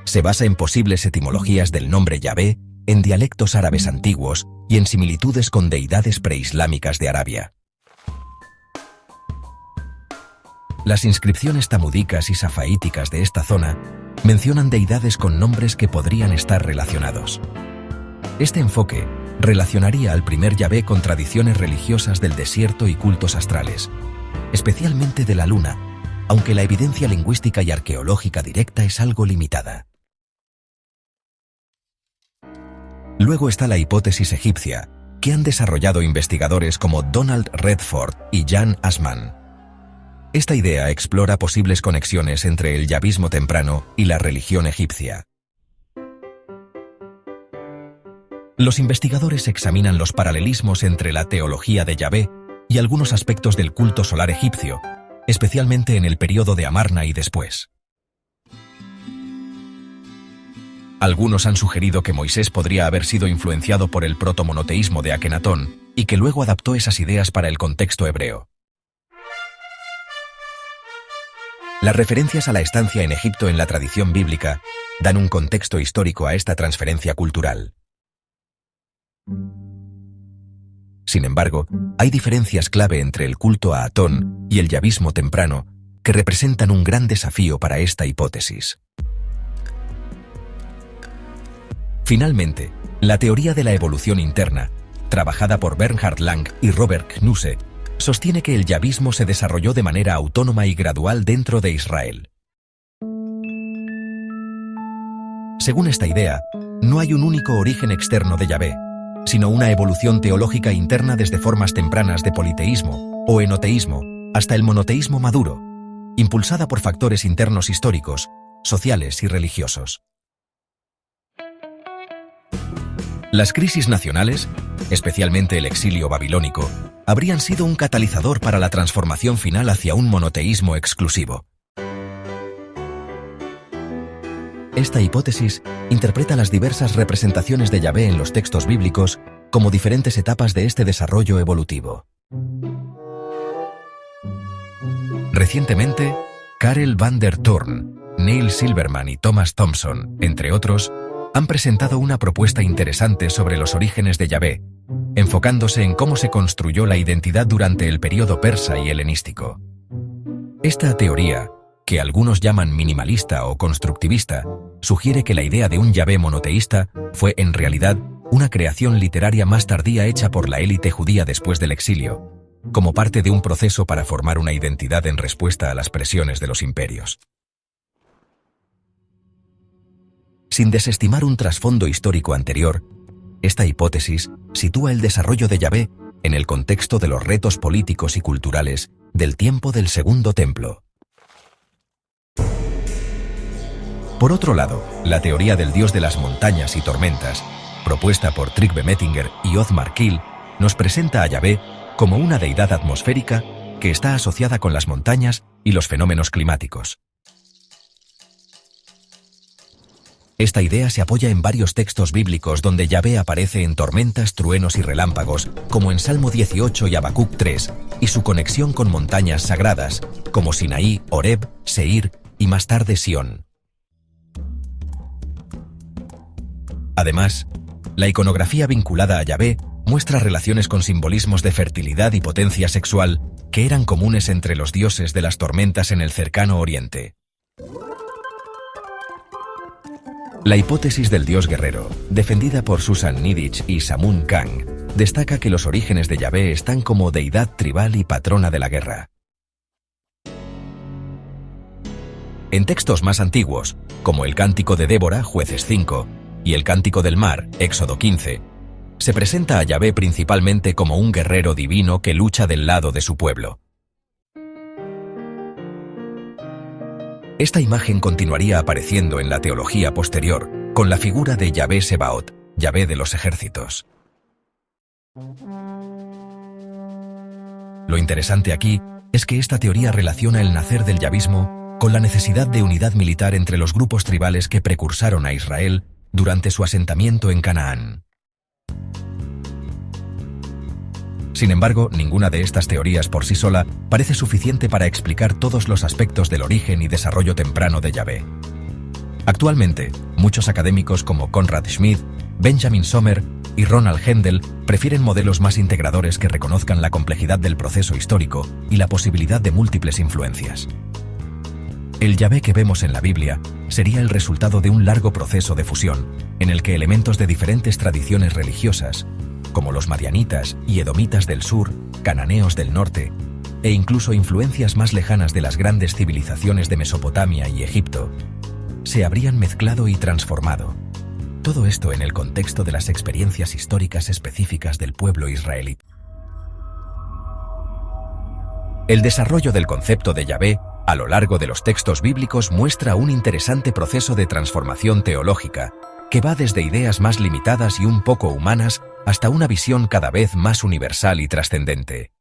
Se basa en posibles etimologías del nombre Yahvé en dialectos árabes antiguos y en similitudes con deidades preislámicas de Arabia. Las inscripciones tamudicas y safaíticas de esta zona mencionan deidades con nombres que podrían estar relacionados. Este enfoque relacionaría al primer Yahvé con tradiciones religiosas del desierto y cultos astrales, especialmente de la luna, aunque la evidencia lingüística y arqueológica directa es algo limitada. Luego está la hipótesis egipcia, que han desarrollado investigadores como Donald Redford y Jan Assmann. Esta idea explora posibles conexiones entre el yahvismo temprano y la religión egipcia. Los investigadores examinan los paralelismos entre la teología de Yahvé y algunos aspectos del culto solar egipcio, especialmente en el período de Amarna y después. Algunos han sugerido que Moisés podría haber sido influenciado por el protomonoteísmo de Akenatón y que luego adaptó esas ideas para el contexto hebreo. Las referencias a la estancia en Egipto en la tradición bíblica dan un contexto histórico a esta transferencia cultural. Sin embargo, hay diferencias clave entre el culto a Atón y el yahvismo temprano que representan un gran desafío para esta hipótesis. Finalmente, la teoría de la evolución interna, trabajada por Bernhard Lang y Robert Knuse, sostiene que el yahvismo se desarrolló de manera autónoma y gradual dentro de Israel. Según esta idea, no hay un único origen externo de Yahvé, sino una evolución teológica interna desde formas tempranas de politeísmo o enoteísmo hasta el monoteísmo maduro, impulsada por factores internos históricos, sociales y religiosos. Las crisis nacionales, especialmente el exilio babilónico, habrían sido un catalizador para la transformación final hacia un monoteísmo exclusivo. Esta hipótesis interpreta las diversas representaciones de Yahvé en los textos bíblicos como diferentes etapas de este desarrollo evolutivo. Recientemente, Karel van der Toorn, Neil Silverman y Thomas Thompson, entre otros, han presentado una propuesta interesante sobre los orígenes de Yahvé, enfocándose en cómo se construyó la identidad durante el período persa y helenístico. Esta teoría, que algunos llaman minimalista o constructivista, sugiere que la idea de un Yahvé monoteísta fue en realidad una creación literaria más tardía hecha por la élite judía después del exilio, como parte de un proceso para formar una identidad en respuesta a las presiones de los imperios. Sin desestimar un trasfondo histórico anterior, esta hipótesis sitúa el desarrollo de Yahvé en el contexto de los retos políticos y culturales del tiempo del Segundo Templo. Por otro lado, la teoría del dios de las montañas y tormentas, propuesta por Tryggve Mettinger y Othmar Kiel, nos presenta a Yahvé como una deidad atmosférica que está asociada con las montañas y los fenómenos climáticos. Esta idea se apoya en varios textos bíblicos donde Yahvé aparece en tormentas, truenos y relámpagos, como en Salmo 18 y Habacuc 3, y su conexión con montañas sagradas, como Sinaí, Horeb, Seir y más tarde Sión. Además, la iconografía vinculada a Yahvé muestra relaciones con simbolismos de fertilidad y potencia sexual que eran comunes entre los dioses de las tormentas en el cercano Oriente. La hipótesis del dios guerrero, defendida por Susan Nidich y Samun Kang, destaca que los orígenes de Yahvé están como deidad tribal y patrona de la guerra. En textos más antiguos, como el Cántico de Débora, Jueces 5, y el Cántico del Mar, Éxodo 15, se presenta a Yahvé principalmente como un guerrero divino que lucha del lado de su pueblo. Esta imagen continuaría apareciendo en la teología posterior, con la figura de Yahvé Sebaot, Yahvé de los ejércitos. Lo interesante aquí es que esta teoría relaciona el nacer del yavismo con la necesidad de unidad militar entre los grupos tribales que precursaron a Israel durante su asentamiento en Canaán. Sin embargo, ninguna de estas teorías por sí sola parece suficiente para explicar todos los aspectos del origen y desarrollo temprano de Yahvé. Actualmente, muchos académicos como Conrad Schmidt, Benjamin Sommer y Ronald Hendel prefieren modelos más integradores que reconozcan la complejidad del proceso histórico y la posibilidad de múltiples influencias. El Yahvé que vemos en la Biblia sería el resultado de un largo proceso de fusión, en el que elementos de diferentes tradiciones religiosas, como los madianitas y edomitas del sur, cananeos del norte, e incluso influencias más lejanas de las grandes civilizaciones de Mesopotamia y Egipto, se habrían mezclado y transformado. Todo esto en el contexto de las experiencias históricas específicas del pueblo israelí. El desarrollo del concepto de Yahvé a lo largo de los textos bíblicos muestra un interesante proceso de transformación teológica que va desde ideas más limitadas y un poco humanas hasta una visión cada vez más universal y trascendente.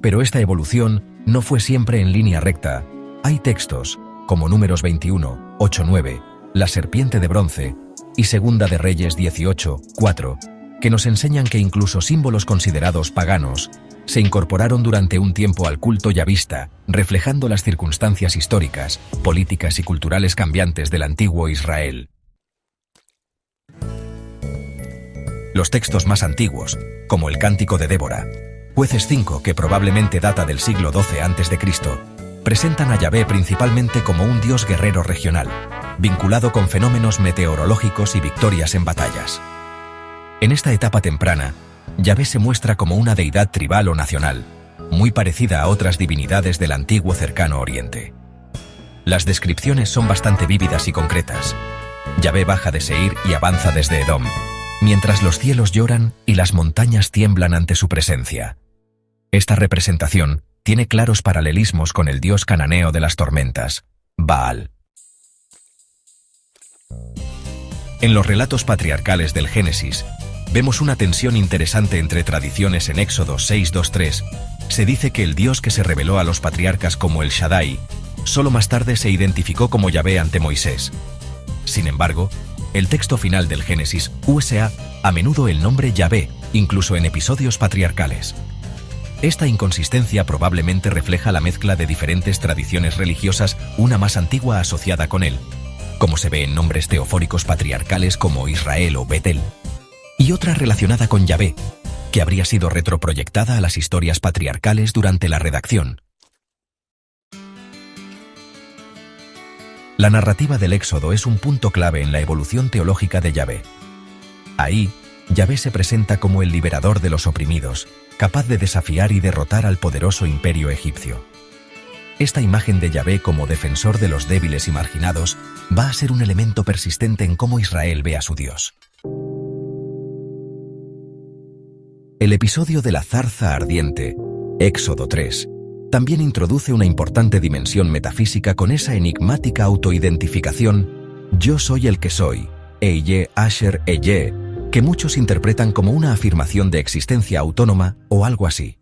Pero esta evolución no fue siempre en línea recta. Hay textos, como Números 21, 8-9, La serpiente de bronce y Segunda de Reyes 18, 4, que nos enseñan que incluso símbolos considerados paganos se incorporaron durante un tiempo al culto yavista, reflejando las circunstancias históricas, políticas y culturales cambiantes del antiguo Israel. Los textos más antiguos, como el Cántico de Débora, Jueces 5, que probablemente data del siglo XII a.C., presentan a Yahvé principalmente como un dios guerrero regional, vinculado con fenómenos meteorológicos y victorias en batallas. En esta etapa temprana, Yahvé se muestra como una deidad tribal o nacional, muy parecida a otras divinidades del antiguo cercano Oriente. Las descripciones son bastante vívidas y concretas. Yahvé baja de Seir y avanza desde Edom, mientras los cielos lloran y las montañas tiemblan ante su presencia. Esta representación tiene claros paralelismos con el dios cananeo de las tormentas, Baal. En los relatos patriarcales del Génesis, vemos una tensión interesante entre tradiciones. En Éxodo 6:2-3, se dice que el Dios que se reveló a los patriarcas como el Shaddai, solo más tarde se identificó como Yahvé ante Moisés. Sin embargo, el texto final del Génesis usa a menudo el nombre Yahvé, incluso en episodios patriarcales. Esta inconsistencia probablemente refleja la mezcla de diferentes tradiciones religiosas, una más antigua asociada con él, como se ve en nombres teofóricos patriarcales como Israel o Betel, y otra relacionada con Yahvé, que habría sido retroproyectada a las historias patriarcales durante la redacción. La narrativa del Éxodo es un punto clave en la evolución teológica de Yahvé. Ahí, Yahvé se presenta como el liberador de los oprimidos, capaz de desafiar y derrotar al poderoso imperio egipcio. Esta imagen de Yahvé como defensor de los débiles y marginados va a ser un elemento persistente en cómo Israel ve a su Dios. El episodio de la zarza ardiente, Éxodo 3, también introduce una importante dimensión metafísica con esa enigmática autoidentificación «Yo soy el que soy», Eye Asher Eye, que muchos interpretan como una afirmación de existencia autónoma o algo así.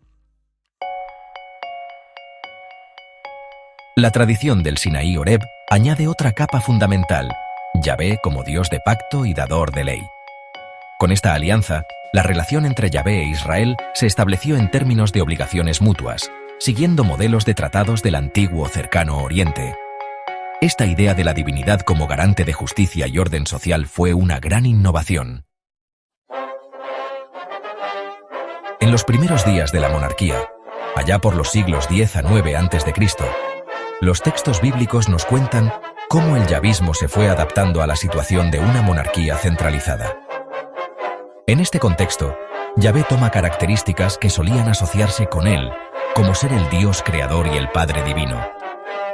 La tradición del Sinaí Horeb añade otra capa fundamental, Yahvé como Dios de pacto y dador de ley. Con esta alianza, la relación entre Yahvé e Israel se estableció en términos de obligaciones mutuas, siguiendo modelos de tratados del antiguo Cercano Oriente. Esta idea de la divinidad como garante de justicia y orden social fue una gran innovación. En los primeros días de la monarquía, allá por los siglos X a IX a.C., los textos bíblicos nos cuentan cómo el yavismo se fue adaptando a la situación de una monarquía centralizada. En este contexto, Yahvé toma características que solían asociarse con él, como ser el Dios creador y el Padre divino,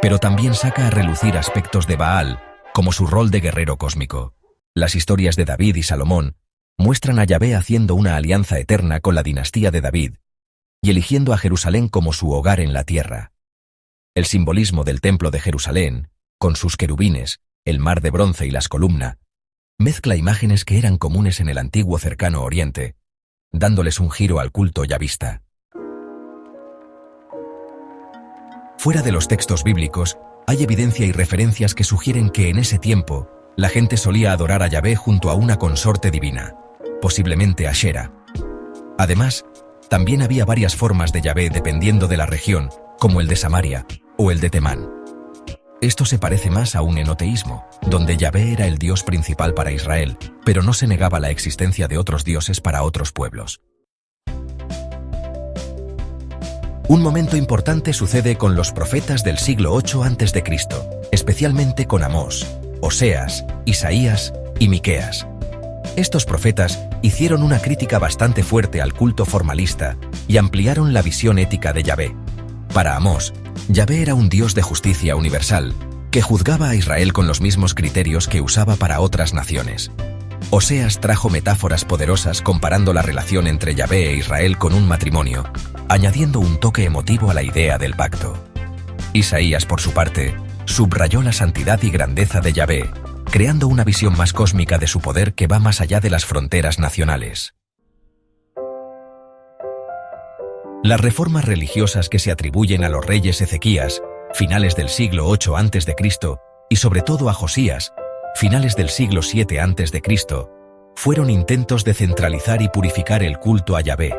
pero también saca a relucir aspectos de Baal, como su rol de guerrero cósmico. Las historias de David y Salomón muestran a Yahvé haciendo una alianza eterna con la dinastía de David y eligiendo a Jerusalén como su hogar en la tierra. El simbolismo del templo de Jerusalén, con sus querubines, el mar de bronce y las columnas, mezcla imágenes que eran comunes en el antiguo Cercano Oriente, dándoles un giro al culto yavista. Fuera de los textos bíblicos, hay evidencia y referencias que sugieren que en ese tiempo, la gente solía adorar a Yahvé junto a una consorte divina, posiblemente Ashera. Además, también había varias formas de Yahvé dependiendo de la región, como el de Samaria o el de Temán. Esto se parece más a un enoteísmo, donde Yahvé era el dios principal para Israel, pero no se negaba la existencia de otros dioses para otros pueblos. Un momento importante sucede con los profetas del siglo 8 a.C., especialmente con Amós, Oseas, Isaías y Miqueas. Estos profetas hicieron una crítica bastante fuerte al culto formalista y ampliaron la visión ética de Yahvé. Para Amós, Yahvé era un Dios de justicia universal, que juzgaba a Israel con los mismos criterios que usaba para otras naciones. Oseas trajo metáforas poderosas comparando la relación entre Yahvé e Israel con un matrimonio, añadiendo un toque emotivo a la idea del pacto. Isaías, por su parte, subrayó la santidad y grandeza de Yahvé, creando una visión más cósmica de su poder que va más allá de las fronteras nacionales. Las reformas religiosas que se atribuyen a los reyes Ezequías, finales del siglo 8 a.C., y sobre todo a Josías, finales del siglo 7 a.C., fueron intentos de centralizar y purificar el culto a Yahvé,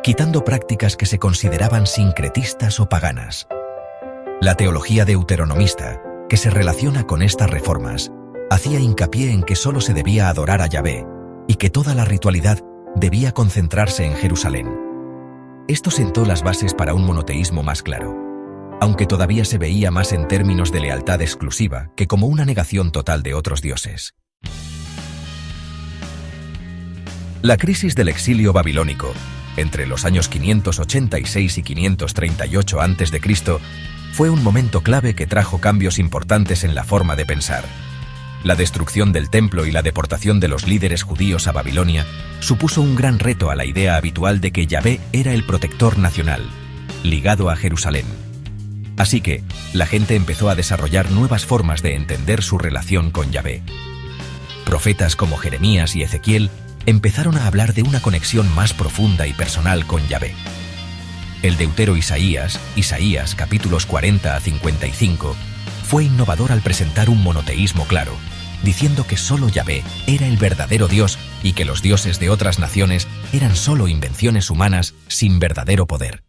quitando prácticas que se consideraban sincretistas o paganas. La teología deuteronomista, que se relaciona con estas reformas, hacía hincapié en que solo se debía adorar a Yahvé y que toda la ritualidad debía concentrarse en Jerusalén. Esto sentó las bases para un monoteísmo más claro, aunque todavía se veía más en términos de lealtad exclusiva que como una negación total de otros dioses. La crisis del exilio babilónico, entre los años 586 y 538 a.C., fue un momento clave que trajo cambios importantes en la forma de pensar. La destrucción del templo y la deportación de los líderes judíos a Babilonia supuso un gran reto a la idea habitual de que Yahvé era el protector nacional, ligado a Jerusalén. Así que, la gente empezó a desarrollar nuevas formas de entender su relación con Yahvé. Profetas como Jeremías y Ezequiel empezaron a hablar de una conexión más profunda y personal con Yahvé. El deutero Isaías capítulos 40 a 55, fue innovador al presentar un monoteísmo claro, diciendo que solo Yahvé era el verdadero Dios y que los dioses de otras naciones eran solo invenciones humanas sin verdadero poder.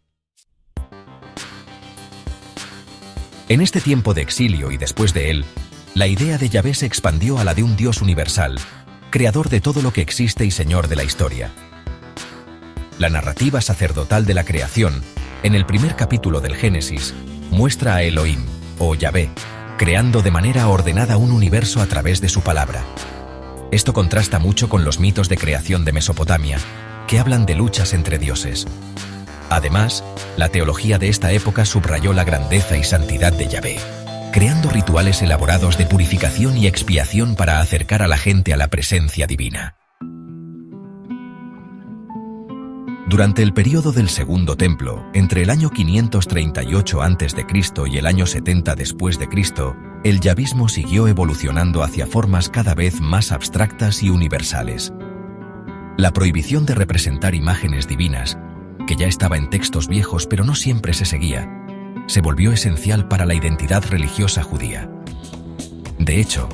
En este tiempo de exilio y después de él, la idea de Yahvé se expandió a la de un Dios universal, creador de todo lo que existe y señor de la historia. La narrativa sacerdotal de la creación, en el primer capítulo del Génesis, muestra a Elohim, o Yahvé, creando de manera ordenada un universo a través de su palabra. Esto contrasta mucho con los mitos de creación de Mesopotamia, que hablan de luchas entre dioses. Además, la teología de esta época subrayó la grandeza y santidad de Yahvé, creando rituales elaborados de purificación y expiación para acercar a la gente a la presencia divina. Durante el período del Segundo Templo, entre el año 538 a.C. y el año 70 después de Cristo, el yahvismo siguió evolucionando hacia formas cada vez más abstractas y universales. La prohibición de representar imágenes divinas, que ya estaba en textos viejos pero no siempre se seguía, se volvió esencial para la identidad religiosa judía. De hecho,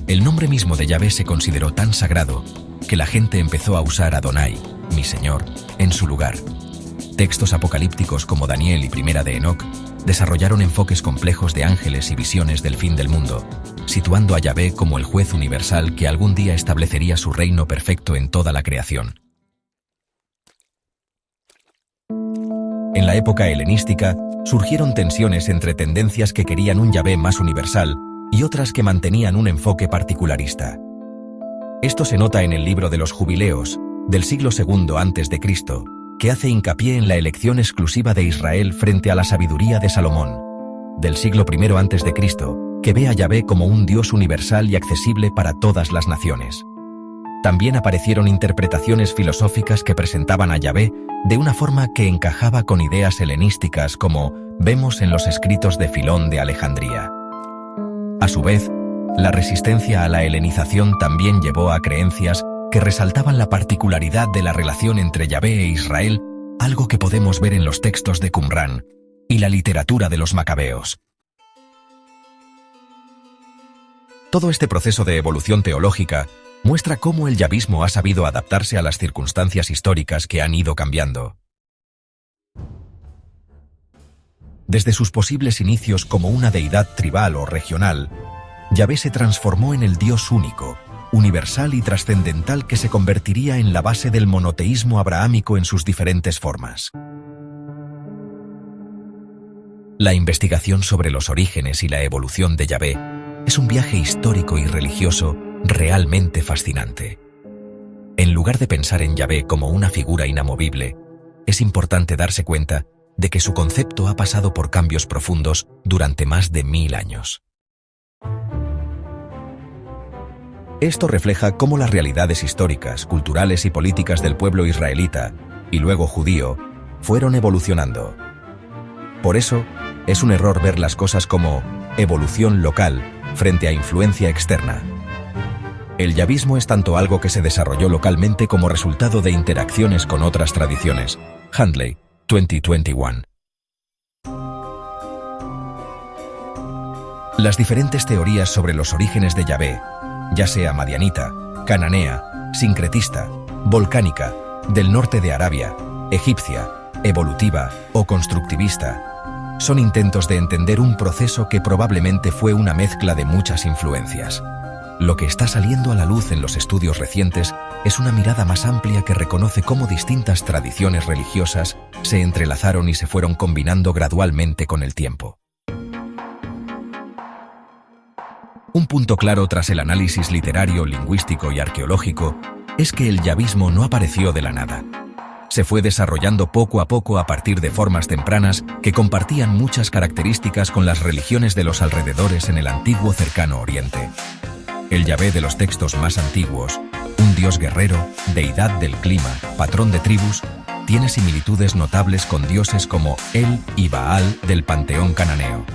el nombre mismo de Yahvé se consideró tan sagrado que la gente empezó a usar Adonai, mi Señor, en su lugar. Textos apocalípticos como Daniel y Primera de Enoc desarrollaron enfoques complejos de ángeles y visiones del fin del mundo, situando a Yahvé como el juez universal que algún día establecería su reino perfecto en toda la creación. En la época helenística, surgieron tensiones entre tendencias que querían un Yahvé más universal y otras que mantenían un enfoque particularista. Esto se nota en el libro de los Jubileos, del siglo II a.C., que hace hincapié en la elección exclusiva de Israel frente a la sabiduría de Salomón, del siglo I a.C., que ve a Yahvé como un Dios universal y accesible para todas las naciones. También aparecieron interpretaciones filosóficas que presentaban a Yahvé de una forma que encajaba con ideas helenísticas como vemos en los escritos de Filón de Alejandría. A su vez, la resistencia a la helenización también llevó a creencias que resaltaban la particularidad de la relación entre Yahvé e Israel, algo que podemos ver en los textos de Qumrán y la literatura de los macabeos. Todo este proceso de evolución teológica muestra cómo el yahvismo ha sabido adaptarse a las circunstancias históricas que han ido cambiando. Desde sus posibles inicios como una deidad tribal o regional, Yahvé se transformó en el Dios único, universal y trascendental que se convertiría en la base del monoteísmo abrahámico en sus diferentes formas. La investigación sobre los orígenes y la evolución de Yahvé es un viaje histórico y religioso realmente fascinante. En lugar de pensar en Yahvé como una figura inamovible, es importante darse cuenta de que su concepto ha pasado por cambios profundos durante más de 1000 años. Esto refleja cómo las realidades históricas, culturales y políticas del pueblo israelita, y luego judío, fueron evolucionando. Por eso, es un error ver las cosas como evolución local frente a influencia externa. El yahvismo es tanto algo que se desarrolló localmente como resultado de interacciones con otras tradiciones. Handley, 2021. Las diferentes teorías sobre los orígenes de Yahvé, ya sea madianita, cananea, sincretista, volcánica, del norte de Arabia, egipcia, evolutiva o constructivista, son intentos de entender un proceso que probablemente fue una mezcla de muchas influencias. Lo que está saliendo a la luz en los estudios recientes es una mirada más amplia que reconoce cómo distintas tradiciones religiosas se entrelazaron y se fueron combinando gradualmente con el tiempo. Un punto claro tras el análisis literario, lingüístico y arqueológico es que el yahvismo no apareció de la nada. Se fue desarrollando poco a poco a partir de formas tempranas que compartían muchas características con las religiones de los alrededores en el antiguo cercano Oriente. El Yahvé de los textos más antiguos, un dios guerrero, deidad del clima, patrón de tribus, tiene similitudes notables con dioses como El y Baal del panteón cananeo.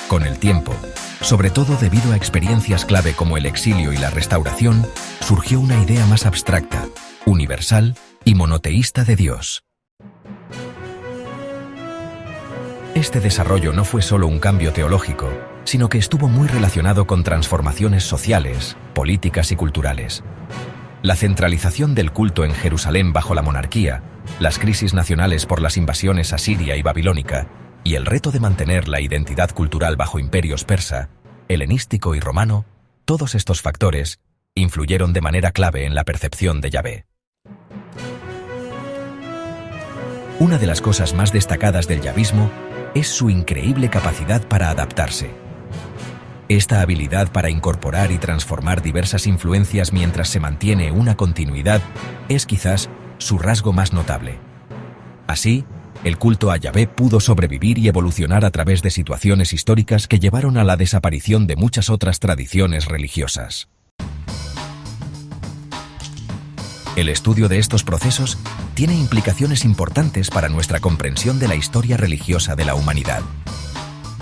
Con el tiempo, sobre todo debido a experiencias clave como el exilio y la restauración, surgió una idea más abstracta, universal y monoteísta de Dios. Este desarrollo no fue solo un cambio teológico, sino que estuvo muy relacionado con transformaciones sociales, políticas y culturales. La centralización del culto en Jerusalén bajo la monarquía, las crisis nacionales por las invasiones asiria y babilónica, y el reto de mantener la identidad cultural bajo imperios persa, helenístico y romano, todos estos factores influyeron de manera clave en la percepción de Yahvé. Una de las cosas más destacadas del yahvismo es su increíble capacidad para adaptarse. Esta habilidad para incorporar y transformar diversas influencias mientras se mantiene una continuidad es quizás su rasgo más notable. Así, el culto a Yahvé pudo sobrevivir y evolucionar a través de situaciones históricas que llevaron a la desaparición de muchas otras tradiciones religiosas. El estudio de estos procesos tiene implicaciones importantes para nuestra comprensión de la historia religiosa de la humanidad.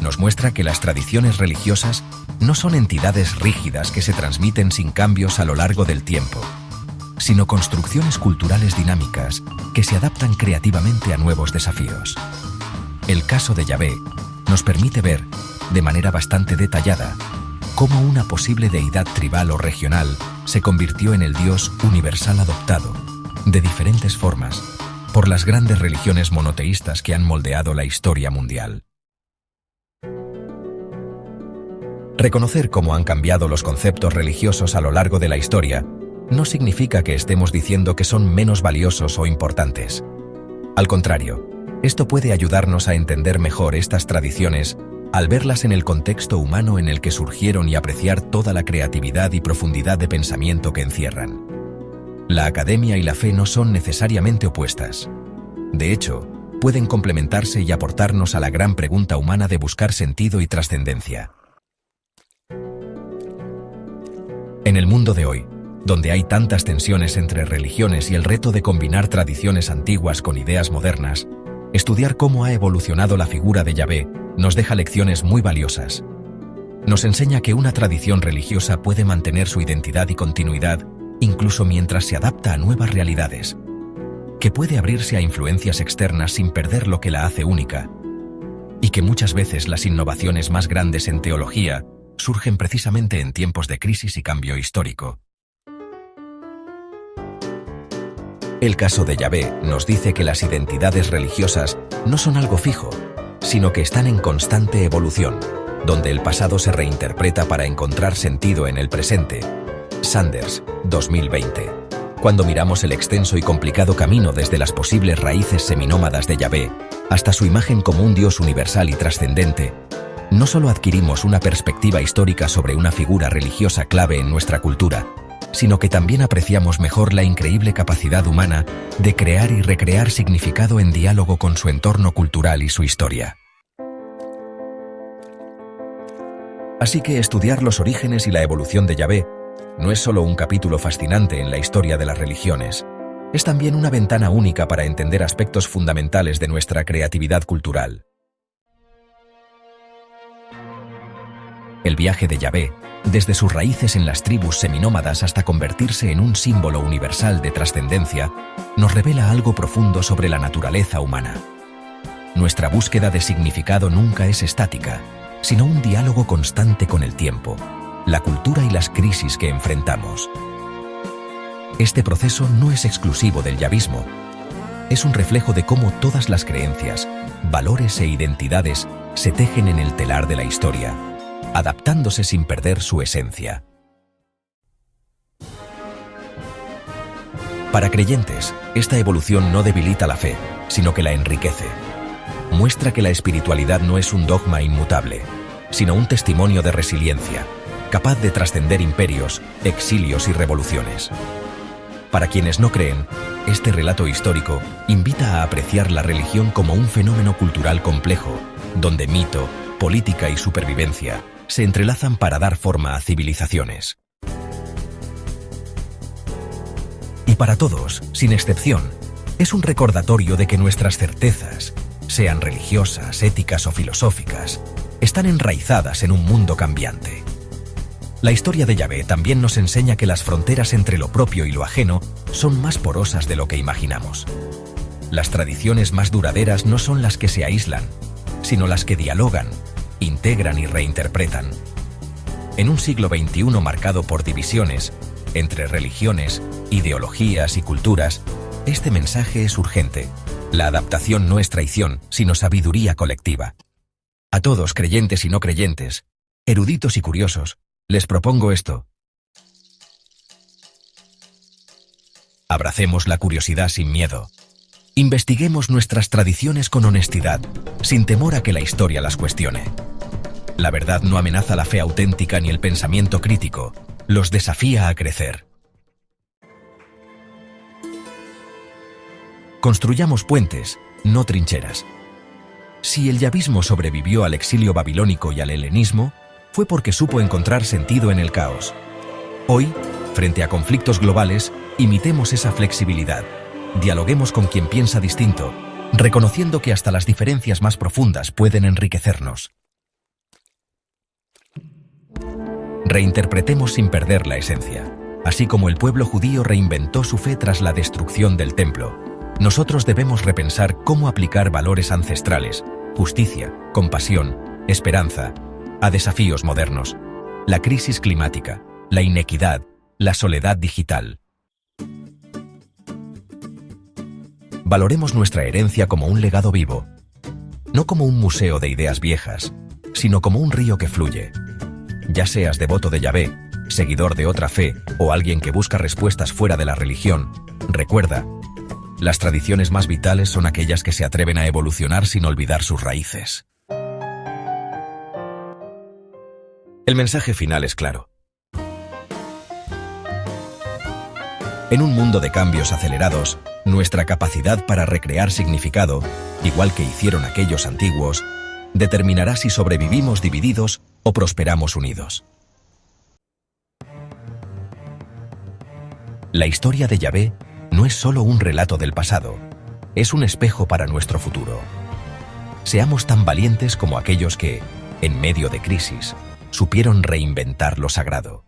Nos muestra que las tradiciones religiosas no son entidades rígidas que se transmiten sin cambios a lo largo del tiempo, sino construcciones culturales dinámicas que se adaptan creativamente a nuevos desafíos. El caso de Yahvé nos permite ver, de manera bastante detallada, cómo una posible deidad tribal o regional se convirtió en el Dios universal adoptado, de diferentes formas, por las grandes religiones monoteístas que han moldeado la historia mundial. Reconocer cómo han cambiado los conceptos religiosos a lo largo de la historia no significa que estemos diciendo que son menos valiosos o importantes. Al contrario, esto puede ayudarnos a entender mejor estas tradiciones al verlas en el contexto humano en el que surgieron y apreciar toda la creatividad y profundidad de pensamiento que encierran. La academia y la fe no son necesariamente opuestas. De hecho, pueden complementarse y aportarnos a la gran pregunta humana de buscar sentido y trascendencia. En el mundo de hoy, donde hay tantas tensiones entre religiones y el reto de combinar tradiciones antiguas con ideas modernas, estudiar cómo ha evolucionado la figura de Yahvé nos deja lecciones muy valiosas. Nos enseña que una tradición religiosa puede mantener su identidad y continuidad incluso mientras se adapta a nuevas realidades, que puede abrirse a influencias externas sin perder lo que la hace única, y que muchas veces las innovaciones más grandes en teología surgen precisamente en tiempos de crisis y cambio histórico. El caso de Yahvé nos dice que las identidades religiosas no son algo fijo, sino que están en constante evolución, donde el pasado se reinterpreta para encontrar sentido en el presente. Sanders, 2020. Cuando miramos el extenso y complicado camino desde las posibles raíces seminómadas de Yahvé hasta su imagen como un Dios universal y trascendente, no solo adquirimos una perspectiva histórica sobre una figura religiosa clave en nuestra cultura, sino que también apreciamos mejor la increíble capacidad humana de crear y recrear significado en diálogo con su entorno cultural y su historia. Así que estudiar los orígenes y la evolución de Yahvé no es solo un capítulo fascinante en la historia de las religiones, es también una ventana única para entender aspectos fundamentales de nuestra creatividad cultural. El viaje de Yahvé, desde sus raíces en las tribus seminómadas hasta convertirse en un símbolo universal de trascendencia, nos revela algo profundo sobre la naturaleza humana. Nuestra búsqueda de significado nunca es estática, sino un diálogo constante con el tiempo, la cultura y las crisis que enfrentamos. Este proceso no es exclusivo del yahvismo. Es un reflejo de cómo todas las creencias, valores e identidades se tejen en el telar de la historia, adaptándose sin perder su esencia. Para creyentes, esta evolución no debilita la fe, sino que la enriquece. Muestra que la espiritualidad no es un dogma inmutable, sino un testimonio de resiliencia, capaz de trascender imperios, exilios y revoluciones. Para quienes no creen, este relato histórico invita a apreciar la religión como un fenómeno cultural complejo, donde mito, política y supervivencia se entrelazan para dar forma a civilizaciones. Y para todos, sin excepción, es un recordatorio de que nuestras certezas, sean religiosas, éticas o filosóficas, están enraizadas en un mundo cambiante. La historia de Yahvé también nos enseña que las fronteras entre lo propio y lo ajeno son más porosas de lo que imaginamos. Las tradiciones más duraderas no son las que se aíslan, sino las que dialogan, integran y reinterpretan. En un siglo XXI marcado por divisiones entre religiones, ideologías y culturas, este mensaje es urgente. La adaptación no es traición, sino sabiduría colectiva. A todos, creyentes y no creyentes, Eruditos y curiosos, les propongo esto. Abracemos la curiosidad sin miedo. Investiguemos nuestras tradiciones con honestidad, sin temor a que la historia las cuestione. La verdad no amenaza la fe auténtica ni el pensamiento crítico, los desafía a crecer. Construyamos puentes, no trincheras. Si el yavismo sobrevivió al exilio babilónico y al helenismo, fue porque supo encontrar sentido en el caos. Hoy, frente a conflictos globales, imitemos esa flexibilidad. Dialoguemos con quien piensa distinto, reconociendo que hasta las diferencias más profundas pueden enriquecernos. Reinterpretemos sin perder la esencia. Así como el pueblo judío reinventó su fe tras la destrucción del templo, nosotros debemos repensar cómo aplicar valores ancestrales, justicia, compasión, esperanza, a desafíos modernos, la crisis climática, la inequidad, la soledad digital. Valoremos nuestra herencia como un legado vivo, no como un museo de ideas viejas, sino como un río que fluye. Ya seas devoto de Yahvé, seguidor de otra fe o alguien que busca respuestas fuera de la religión, recuerda, las tradiciones más vitales son aquellas que se atreven a evolucionar sin olvidar sus raíces. El mensaje final es claro. En un mundo de cambios acelerados, nuestra capacidad para recrear significado, igual que hicieron aquellos antiguos, determinará si sobrevivimos divididos o prosperamos unidos. La historia de Yahvé no es solo un relato del pasado, es un espejo para nuestro futuro. Seamos tan valientes como aquellos que, en medio de crisis, supieron reinventar lo sagrado.